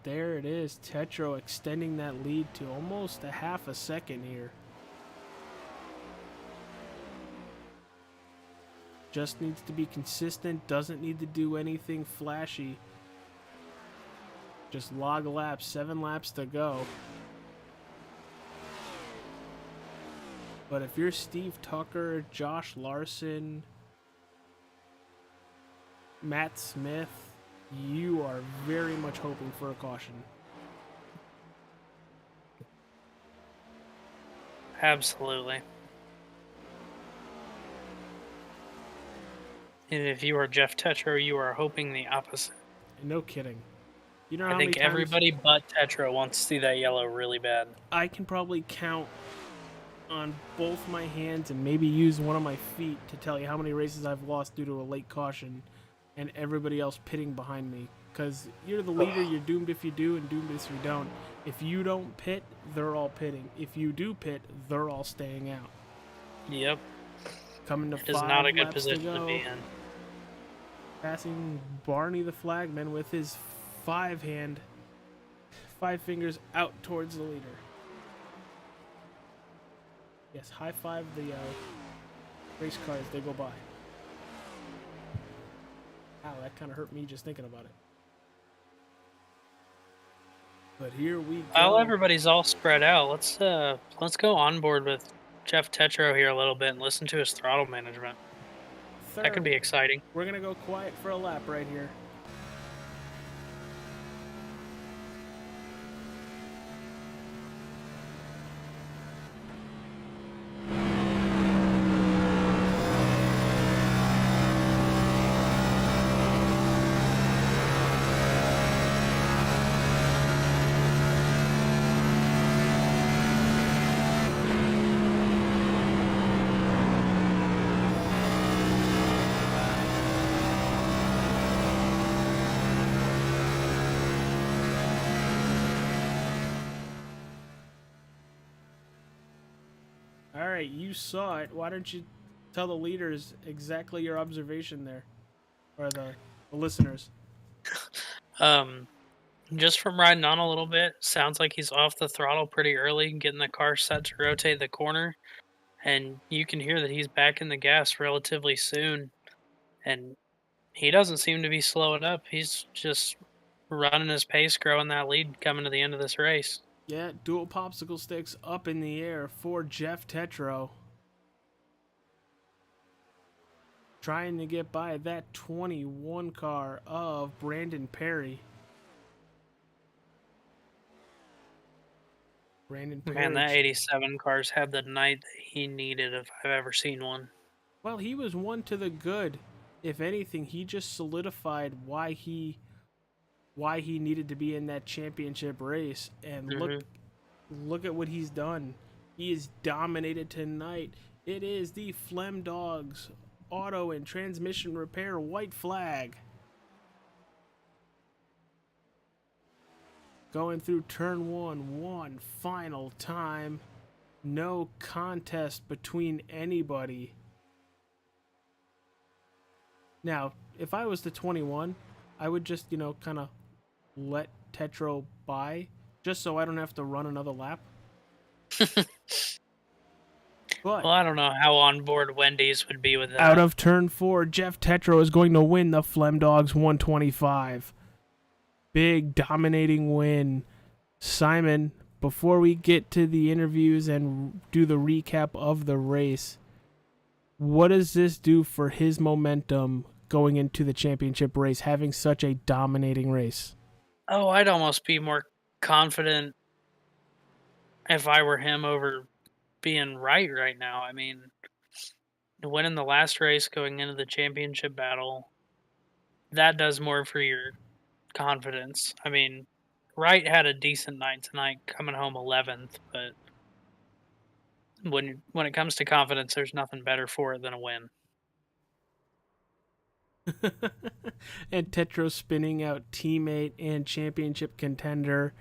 there it is. Tetro extending that lead to almost a half a second here. Just needs to be consistent. Doesn't need to do anything flashy. Just log laps. 7 laps to go. But if you're Steve Tucker, Josh Larson, Matt Smith, you are very much hoping for a caution. Absolutely. And if you are Jeff Tetro, you are hoping the opposite. No kidding. You know how I think many times everybody but Tetro wants to see that yellow really bad. I can probably count on both my hands and maybe use one of my feet to tell you how many races I've lost due to a late caution and everybody else pitting behind me. Because you're the leader, you're doomed if you do and doomed if you don't. If you don't pit, they're all pitting. If you do pit, they're all staying out. Yep. Coming to It is 5 not a good laps position to to go. be in. Passing Barney the flagman with his 5 fingers out towards the leader. Yes, high five the race car as they go by. Wow, that kind of hurt me just thinking about it. But here we go. While everybody's all spread out, let's go on board with Jeff Tetro here a little bit and listen to his throttle management. That could be exciting. We're going to go quiet for a lap right here. All right, you saw it. Why don't you tell the leaders exactly your observation there, or the listeners? Just from riding on a little bit, sounds like he's off the throttle pretty early, getting the car set to rotate the corner, and you can hear that he's back in the gas relatively soon, and he doesn't seem to be slowing up. He's just running his pace, growing that lead coming to the end of this race. Yeah, dual popsicle sticks up in the air for Jeff Tetro. Trying to get by that 21 car of Brandon Perry. Brandon Perry. Man, that 87 car's had the night that he needed if I've ever seen one. Well, he was one to the good. If anything, he just solidified why he needed to be in that championship race. And look at what he's done. He is dominated tonight. It is the Flemdogs Auto and Transmission Repair white flag. Going through turn one final time. No contest between anybody. Now, if I was the 21, I would just, kind of let Tetro by, just so I don't have to run another lap. But well, I don't know how on board Wendy's would be with that. Out of turn 4, Jeff Tetro is going to win the Flemdogs 125. Big dominating win. Simon, before we get to the interviews and do the recap of the race, what does this do for his momentum going into the championship race, having such a dominating race? Oh, I'd almost be more confident if I were him over being right now. I mean, winning the last race going into the championship battle, that does more for your confidence. I mean, Wright had a decent night tonight, coming home 11th, but when it comes to confidence, there's nothing better for it than a win. And Tetro spinning out teammate and championship contender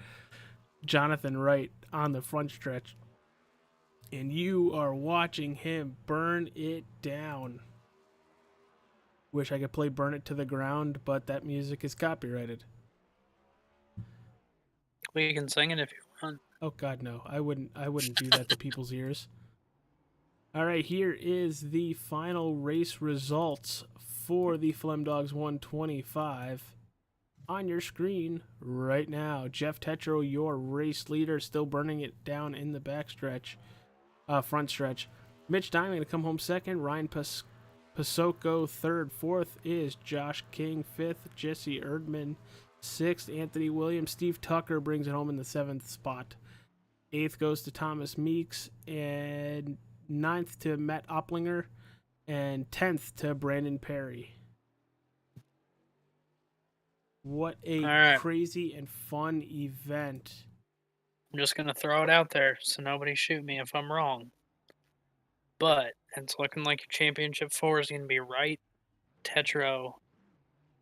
Johnathon Wright on the front stretch. And you are watching him burn it down. Wish I could play Burn It to the Ground, but that music is copyrighted. We can sing it if you want. Oh God, no. I wouldn't do that to people's ears. All right, here is the final race results for the Flemdogs 125 on your screen right now. Jeff Tetro, your race leader, still burning it down in the front stretch. Mitch Diamond going to come home second. Ryan Pasoko third. Fourth is Josh King. Fifth, Jesse Erdman. Sixth, Anthony Williams. Steve Tucker brings it home in the 7th spot. 8th goes to Thomas Meeks. And 9th to Matt Opplinger. And 10th to Brandon Perry. What a crazy and fun event. I'm just going to throw it out there so nobody shoot me if I'm wrong. But it's looking like your championship 4 is going to be Wright, Tetro,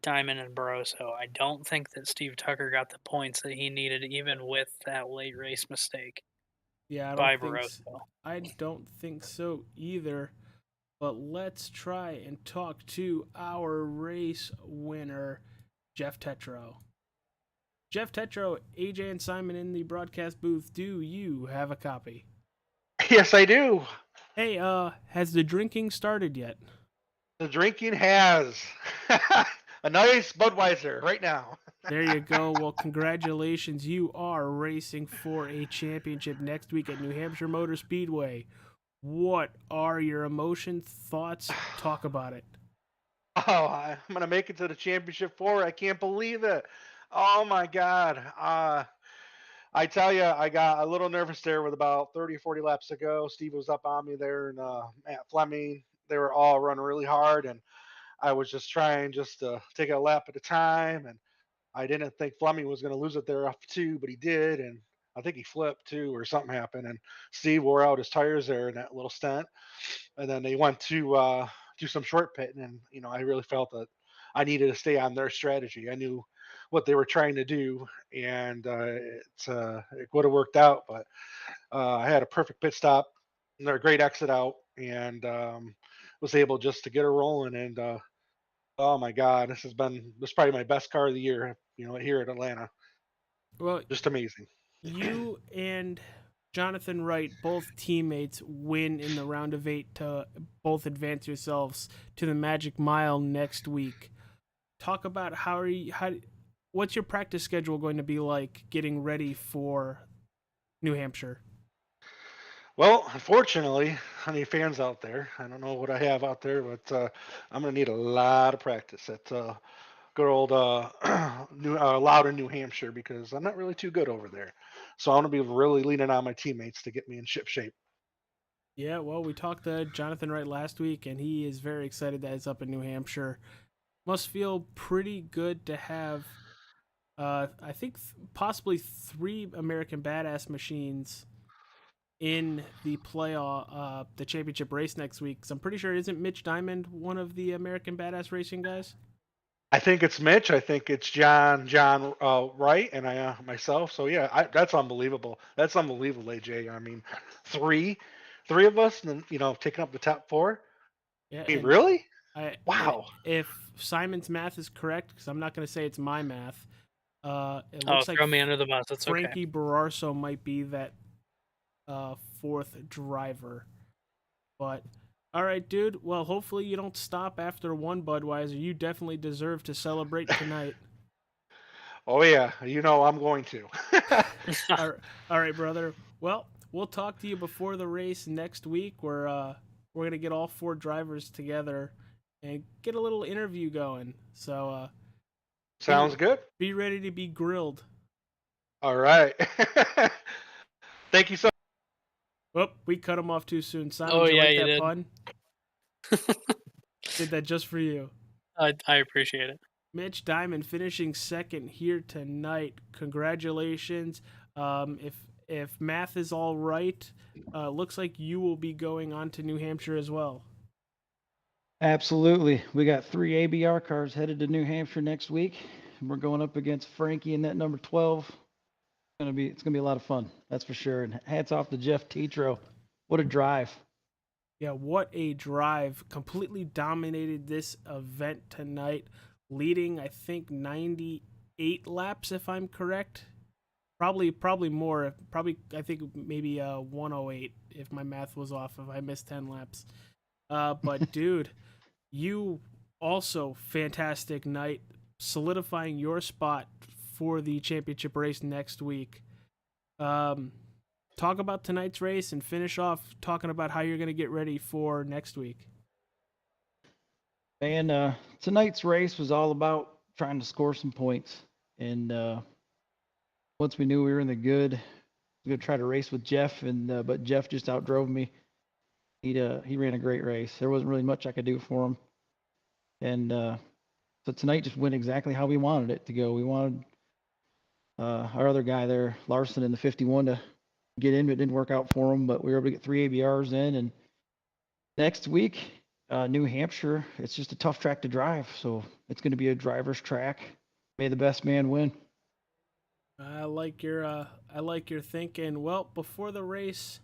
Diamond, and Barroso. I don't think that Steve Tucker got the points that he needed, even with that late race mistake. Yeah, I don't think so either. But let's try and talk to our race winner, Jeff Tetro. Jeff Tetro, AJ and Simon in the broadcast booth. Do you have a copy? Yes, I do. Hey, has the drinking started yet? The drinking has. A nice Budweiser right now. There you go. Well, congratulations. You are racing for a championship next week at New Hampshire Motor Speedway. What are your emotions, thoughts? Talk about it. Oh, I'm going to make it to the championship 4. I can't believe it. Oh, my God. I tell you, I got a little nervous there with about 30 or 40 laps to go. Steve was up on me there, and Matt Fleming, they were all running really hard, and I was just trying just to take a lap at a time, and I didn't think Fleming was going to lose it there off 2, but he did, and I think he flipped too or something happened, and Steve wore out his tires there in that little stint, and then they went to do some short pitting, and I really felt that I needed to stay on their strategy. I knew what they were trying to do, and it would have worked out, but I had a perfect pit stop they're a great exit out, and was able just to get her rolling. And oh my God, this is probably my best car of the year. Here at Atlanta, Well, just amazing. you and Johnathon Wright, both teammates, win in the round of 8 to both advance yourselves to the Magic Mile next week. Talk about what's your practice schedule going to be like getting ready for New Hampshire? Well, unfortunately, honey fans out there, I don't know what I have out there, but I'm gonna need a lot of practice at good old Loudon, New Hampshire, because I'm not really too good over there. So I'm gonna be really leaning on my teammates to get me in ship shape. Yeah, well, we talked to Johnathon Wright last week, and he is very excited that it's up in New Hampshire. Must feel pretty good to have, I think, possibly 3 American Badass machines in the the championship race next week. Because I'm pretty sure, isn't Mitch Diamond one of the American Badass racing guys? I think it's Mitch. I think it's John Wright, and I myself. So yeah, that's unbelievable. That's unbelievable, AJ. I mean, three, three of us, and then taking up the top 4. Yeah, I mean, and really? and Wow. if Simon's math is correct, because I'm not going to say it's my math, it Oh, looks like throw me under the bus. That's okay. Frankie Bararso might be that 4th driver. But all right, dude. Well, hopefully you don't stop after 1 Budweiser. You definitely deserve to celebrate tonight. Oh yeah, I'm going to. All right, brother. Well, we'll talk to you before the race next week. We're gonna get all 4 drivers together and get a little interview going. So Sounds good. be ready to be grilled. All right. Thank you so. Oh, we cut him off too soon. Simon, Oh, did you yeah, like you that did. pun? Did that just for you. I appreciate it. Mitch Diamond finishing 2nd here tonight. Congratulations. If math is all right, looks like you will be going on to New Hampshire as well. Absolutely. We got 3 ABR cars headed to New Hampshire next week. We're going up against Frankie in that number 12. It's gonna be a lot of fun. That's for sure. And hats off to Jeff Tetro. What a drive. Yeah, what a drive. Completely dominated this event tonight, leading, I think, 98 laps, if I'm correct. Probably more. I think maybe 108 if my math was off, if I missed 10 laps. But dude, you also fantastic night, solidifying your spot for the championship race next week. Talk about tonight's race and finish off talking about how you're going to get ready for next week. And tonight's race was all about trying to score some points. And once we knew we were in the good, we were going to try to race with Jeff, but Jeff just outdrove me. He ran a great race. There wasn't really much I could do for him. And so tonight just went exactly how we wanted it to go. We wanted our other guy there, Larson, in the 51 to get in, but it didn't work out for him. But we were able to get 3 ABRs in. And next week, New Hampshire, it's just a tough track to drive. So it's going to be a driver's track. May the best man win. I like your thinking. Well, before the race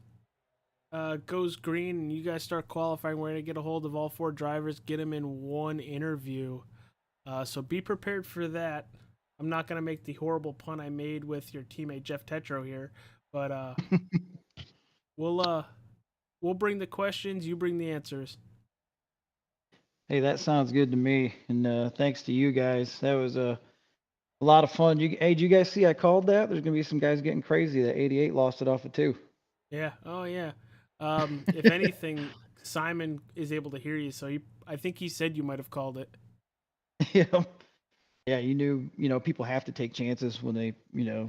goes green and you guys start qualifying, we're gonna get a hold of all 4 drivers, get them in one interview. So be prepared for that. I'm not gonna make the horrible pun I made with your teammate Jeff Tetro here, but we'll bring the questions, you bring the answers. Hey, that sounds good to me. And thanks to you guys. That was a lot of fun. Did you guys see I called that? There's gonna be some guys getting crazy. That 88 lost it off of 2. Yeah. Oh yeah. If anything, Simon is able to hear you, so I think he said you might have called it. Yeah. Yeah, you knew, people have to take chances when they,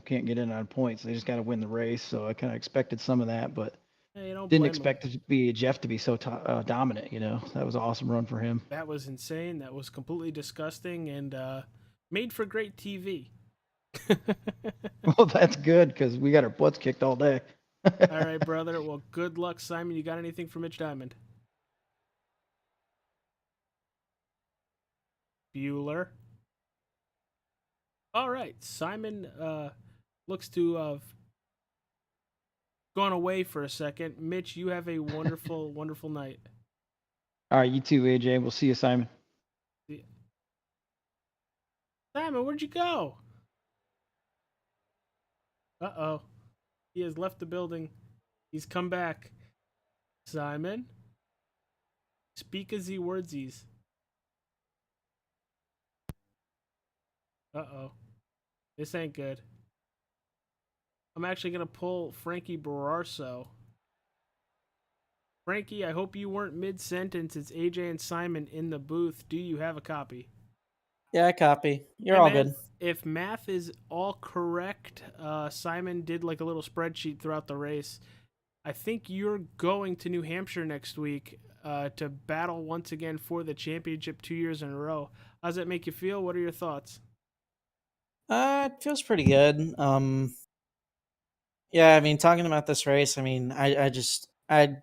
can't get in on points. They just got to win the race. So I kind of expected some of that, but didn't expect it to be Jeff to be so dominant. That was an awesome run for him. That was insane. That was completely disgusting and made for great TV. Well, that's good because we got our butts kicked all day. All right, brother. Well, good luck, Simon. You got anything for Mitch Diamond? Bueller. All right, Simon looks to gone away for a second. Mitch, you have a wonderful, wonderful night. All right, you too, AJ. We'll see you, Simon. Simon, where'd you go? Uh-oh. He has left the building. He's come back. Simon? Speak as he wordsies. Uh-oh. This ain't good. I'm actually going to pull Frankie Bararso. Frankie, I hope you weren't mid-sentence. It's AJ and Simon in the booth. Do you have a copy? Yeah, I copy. You're Hey, all man, good. if math is all correct, Simon did like a little spreadsheet throughout the race. I think you're going to New Hampshire next week to battle once again for the championship 2 years in a row. How does that make you feel? What are your thoughts? It feels pretty good. Yeah, I mean, talking about this race, I mean, I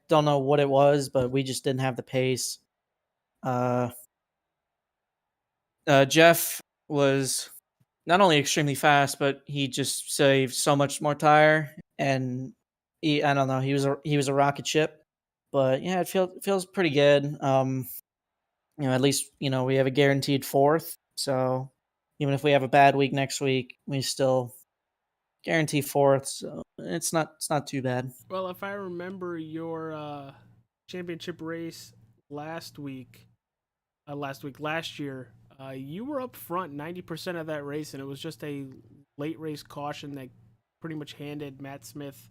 don't know what it was, but we just didn't have the pace. Jeff was not only extremely fast, but he just saved so much more tire, and I don't know, he was a rocket ship. But yeah, it feels pretty good. At least we have a guaranteed fourth, so even if we have a bad week next week, we still guarantee fourth. So it's not too bad. Well, if I remember your championship race last year, you were up front 90% of that race, and it was just a late race caution that pretty much handed Matt Smith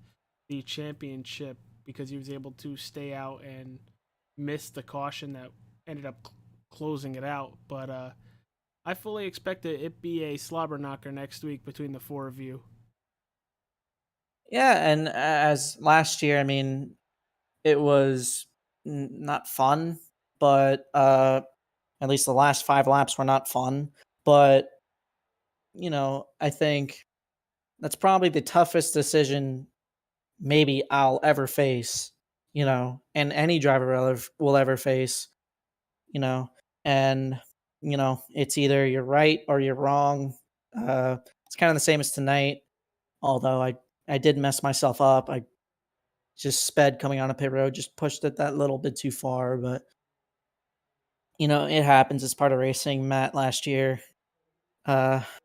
the championship because he was able to stay out and miss the caution that ended up closing it out. But I fully expect it be a slobber knocker next week between the four of you. Yeah, and as last year, I mean, it was not fun, but at least the last 5 laps were not fun. But I think that's probably the toughest decision maybe I'll ever face. And any driver will ever face. You know, and it's either you're right or you're wrong. It's kind of the same as tonight, although I did mess myself up. I just sped coming on a pit road, just pushed it that little bit too far, but it happens. It's part of racing. Matt last year, Matt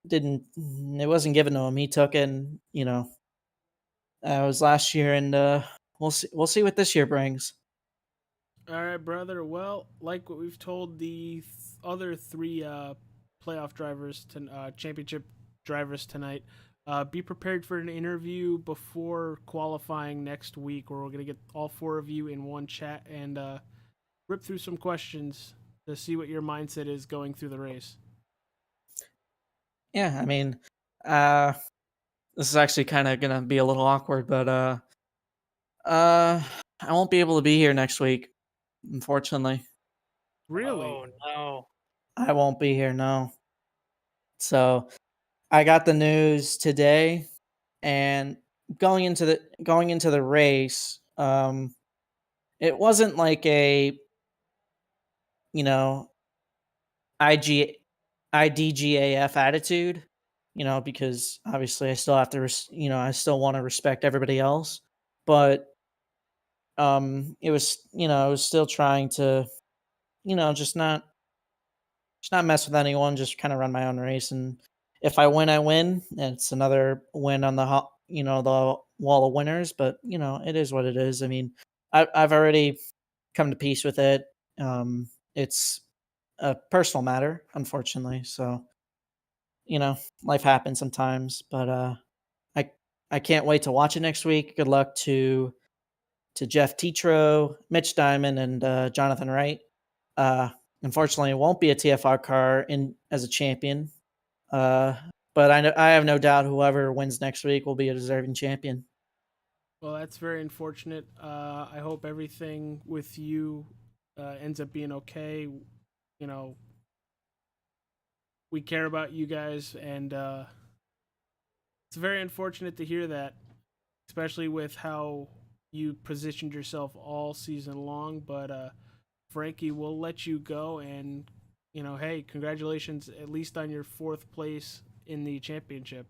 didn't. It wasn't given to him. He took it. And, it was last year, and we'll see. We'll see what this year brings. All right, brother. Well, like what we've told the other three playoff drivers, championship drivers tonight, be prepared for an interview before qualifying next week, where we're going to get all four of you in one chat and rip through some questions to see what your mindset is going through the race. Yeah, I mean, this is actually kind of gonna be a little awkward, but I won't be able to be here next week, unfortunately. Really? Oh no. I won't be here, no. So I got the news today, and going into the race, it wasn't like a IG IDGAF attitude, because obviously I still have to, I still want to respect everybody else, but it was still trying to, just not mess with anyone, just kind of run my own race, and if I win, I win. And it's another win on the the wall of winners, but it is what it is. I mean, I've already come to peace with it. It's a personal matter, unfortunately. So, life happens sometimes, but I can't wait to watch it next week. Good luck to Jeff Tetro, Mitch Diamond, and Johnathon Wright. Unfortunately, it won't be a TFR car in as a champion. But I have no doubt whoever wins next week will be a deserving champion. Well, that's very unfortunate. I hope everything with you ends up being okay. We care about you guys, and it's very unfortunate to hear that, especially with how you positioned yourself all season long. But Frankie, we'll let you go, and hey, congratulations at least on your fourth place in the championship.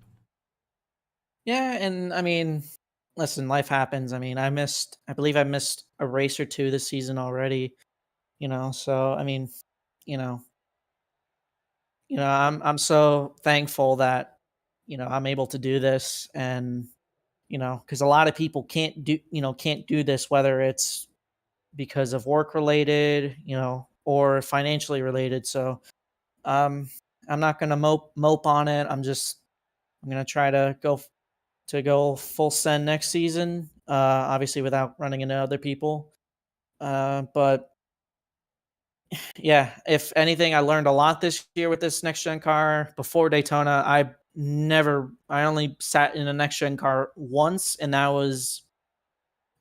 Yeah, and I mean, listen, life happens. I mean, I believe I missed a race or two this season already, so I mean, you know, I'm so thankful that, I'm able to do this, and, because a lot of people can't do this, whether it's because of work related, or financially related. So, um, I'm not going to mope on it. I'm going to try to go full send next season, obviously without running into other people. But yeah, if anything, I learned a lot this year with this next gen car. Before Daytona, I only sat in a next gen car once, and that was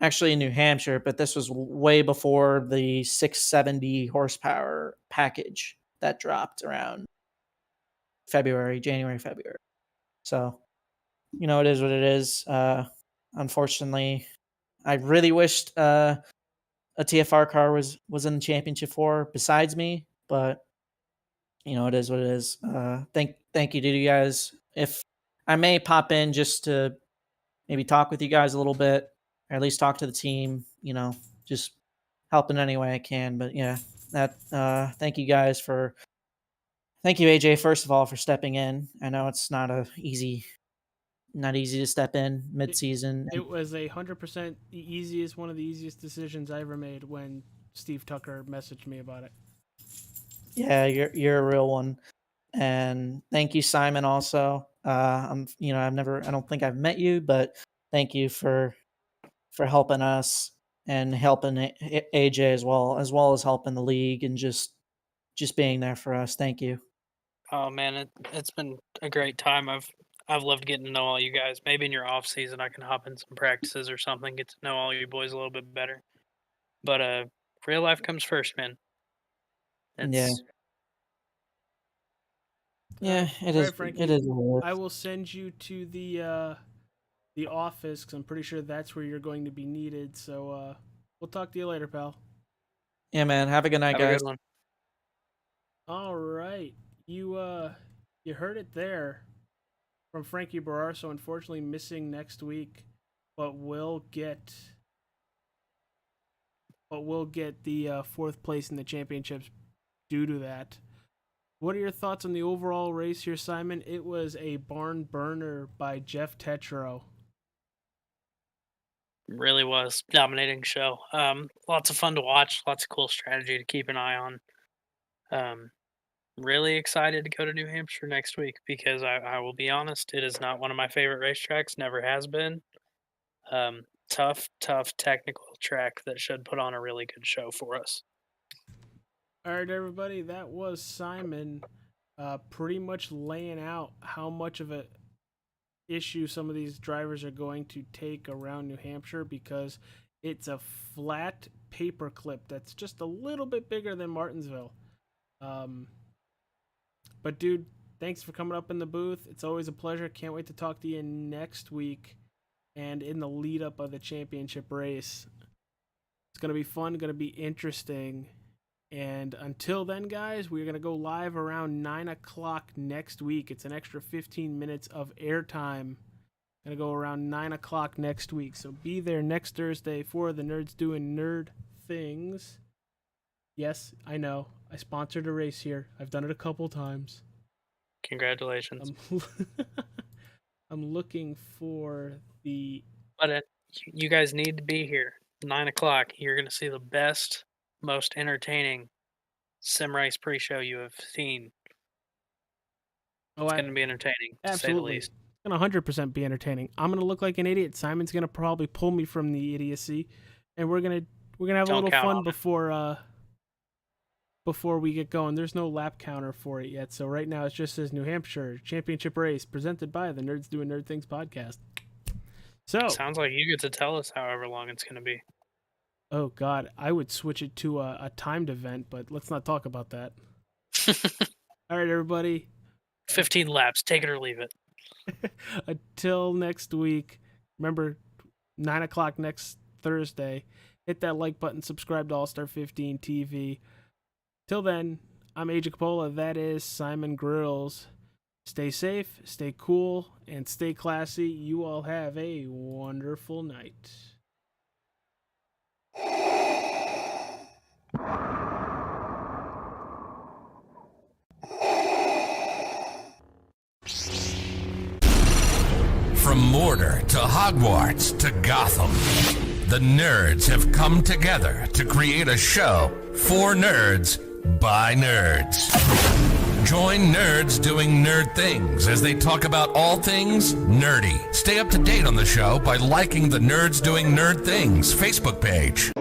actually in New Hampshire, but this was way before the 670 horsepower package that dropped around January, February. So, it is what it is. Unfortunately, I really wished a TFR car was in the championship besides me, but it is what it is. Thank you to you guys. If I may pop in just to maybe talk with you guys a little bit, or at least talk to the team, just help in any way I can. But yeah, thank you guys thank you, AJ, first of all, for stepping in. I know it's not easy to step in mid-season. It was 100% one of the easiest decisions I ever made when Steve Tucker messaged me about it. Yeah, you're a real one. And thank you, Simon, also. I don't think I've met you, but thank you for helping us and helping AJ as well as helping the league and just being there for us. Thank you. Oh man, it's been a great time. I've loved getting to know all you guys. Maybe in your off season I can hop in some practices or something, get to know all you boys a little bit better. But real life comes first, man. Yeah, it is. Frankie, it is. I will send you to the office because I'm pretty sure that's where you're going to be needed. So we'll talk to you later, pal. Yeah, man. Have a good night, Have guys. a good one. All right, you heard it there from Frankie Barrar. So unfortunately, missing next week, but we'll get the fourth place in the championships due to that. What are your thoughts on the overall race here, Simon? It was a barn burner by Jeff Tetro. Really was dominating show. Lots of fun to watch. Lots of cool strategy to keep an eye on. Really excited to go to New Hampshire next week because I will be honest, it is not one of my favorite racetracks. Never has been. Tough technical track that should put on a really good show for us. All right, everybody, that was Simon pretty much laying out how much of a issue some of these drivers are going to take around New Hampshire because it's a flat paper clip that's just a little bit bigger than Martinsville. But dude, thanks for coming up in the booth. It's always a pleasure. Can't wait to talk to you next week and in the lead up of the championship race. It's going to be fun, going to be interesting. And until then, guys, we're going to go live around 9 o'clock next week. It's an extra 15 minutes of airtime. Going to go around 9 o'clock next week. So be there next Thursday for the Nerds Doing Nerd Things. Yes, I know. I sponsored a race here. I've done it a couple times. Congratulations. I'm looking for the... But you guys need to be here. 9 o'clock. You're going to see the best, most entertaining sim race pre-show you have seen. It's going to be entertaining, to say the least. It's going to 100% be entertaining. I'm going to look like an idiot. Simon's going to probably pull me from the idiocy, and we're going to have a little fun before we get going. There's no lap counter for it yet, so right now it just says New Hampshire Championship Race presented by the Nerds Doing Nerd Things podcast. So sounds like you get to tell us however long it's going to be. Oh God, I would switch it to a timed event, but let's not talk about that. All right, everybody. 15 laps, take it or leave it. Until next week, remember 9 o'clock next Thursday. Hit that like button, subscribe to All Star 15 TV. Till then, I'm AJ Capola. That is Simon Grills. Stay safe, stay cool, and stay classy. You all have a wonderful night. From Mordor to Hogwarts to Gotham, the nerds have come together to create a show for nerds by nerds. Join nerds doing nerd things as they talk about all things nerdy. Stay up to date on the show by liking the Nerds Doing Nerd Things Facebook page.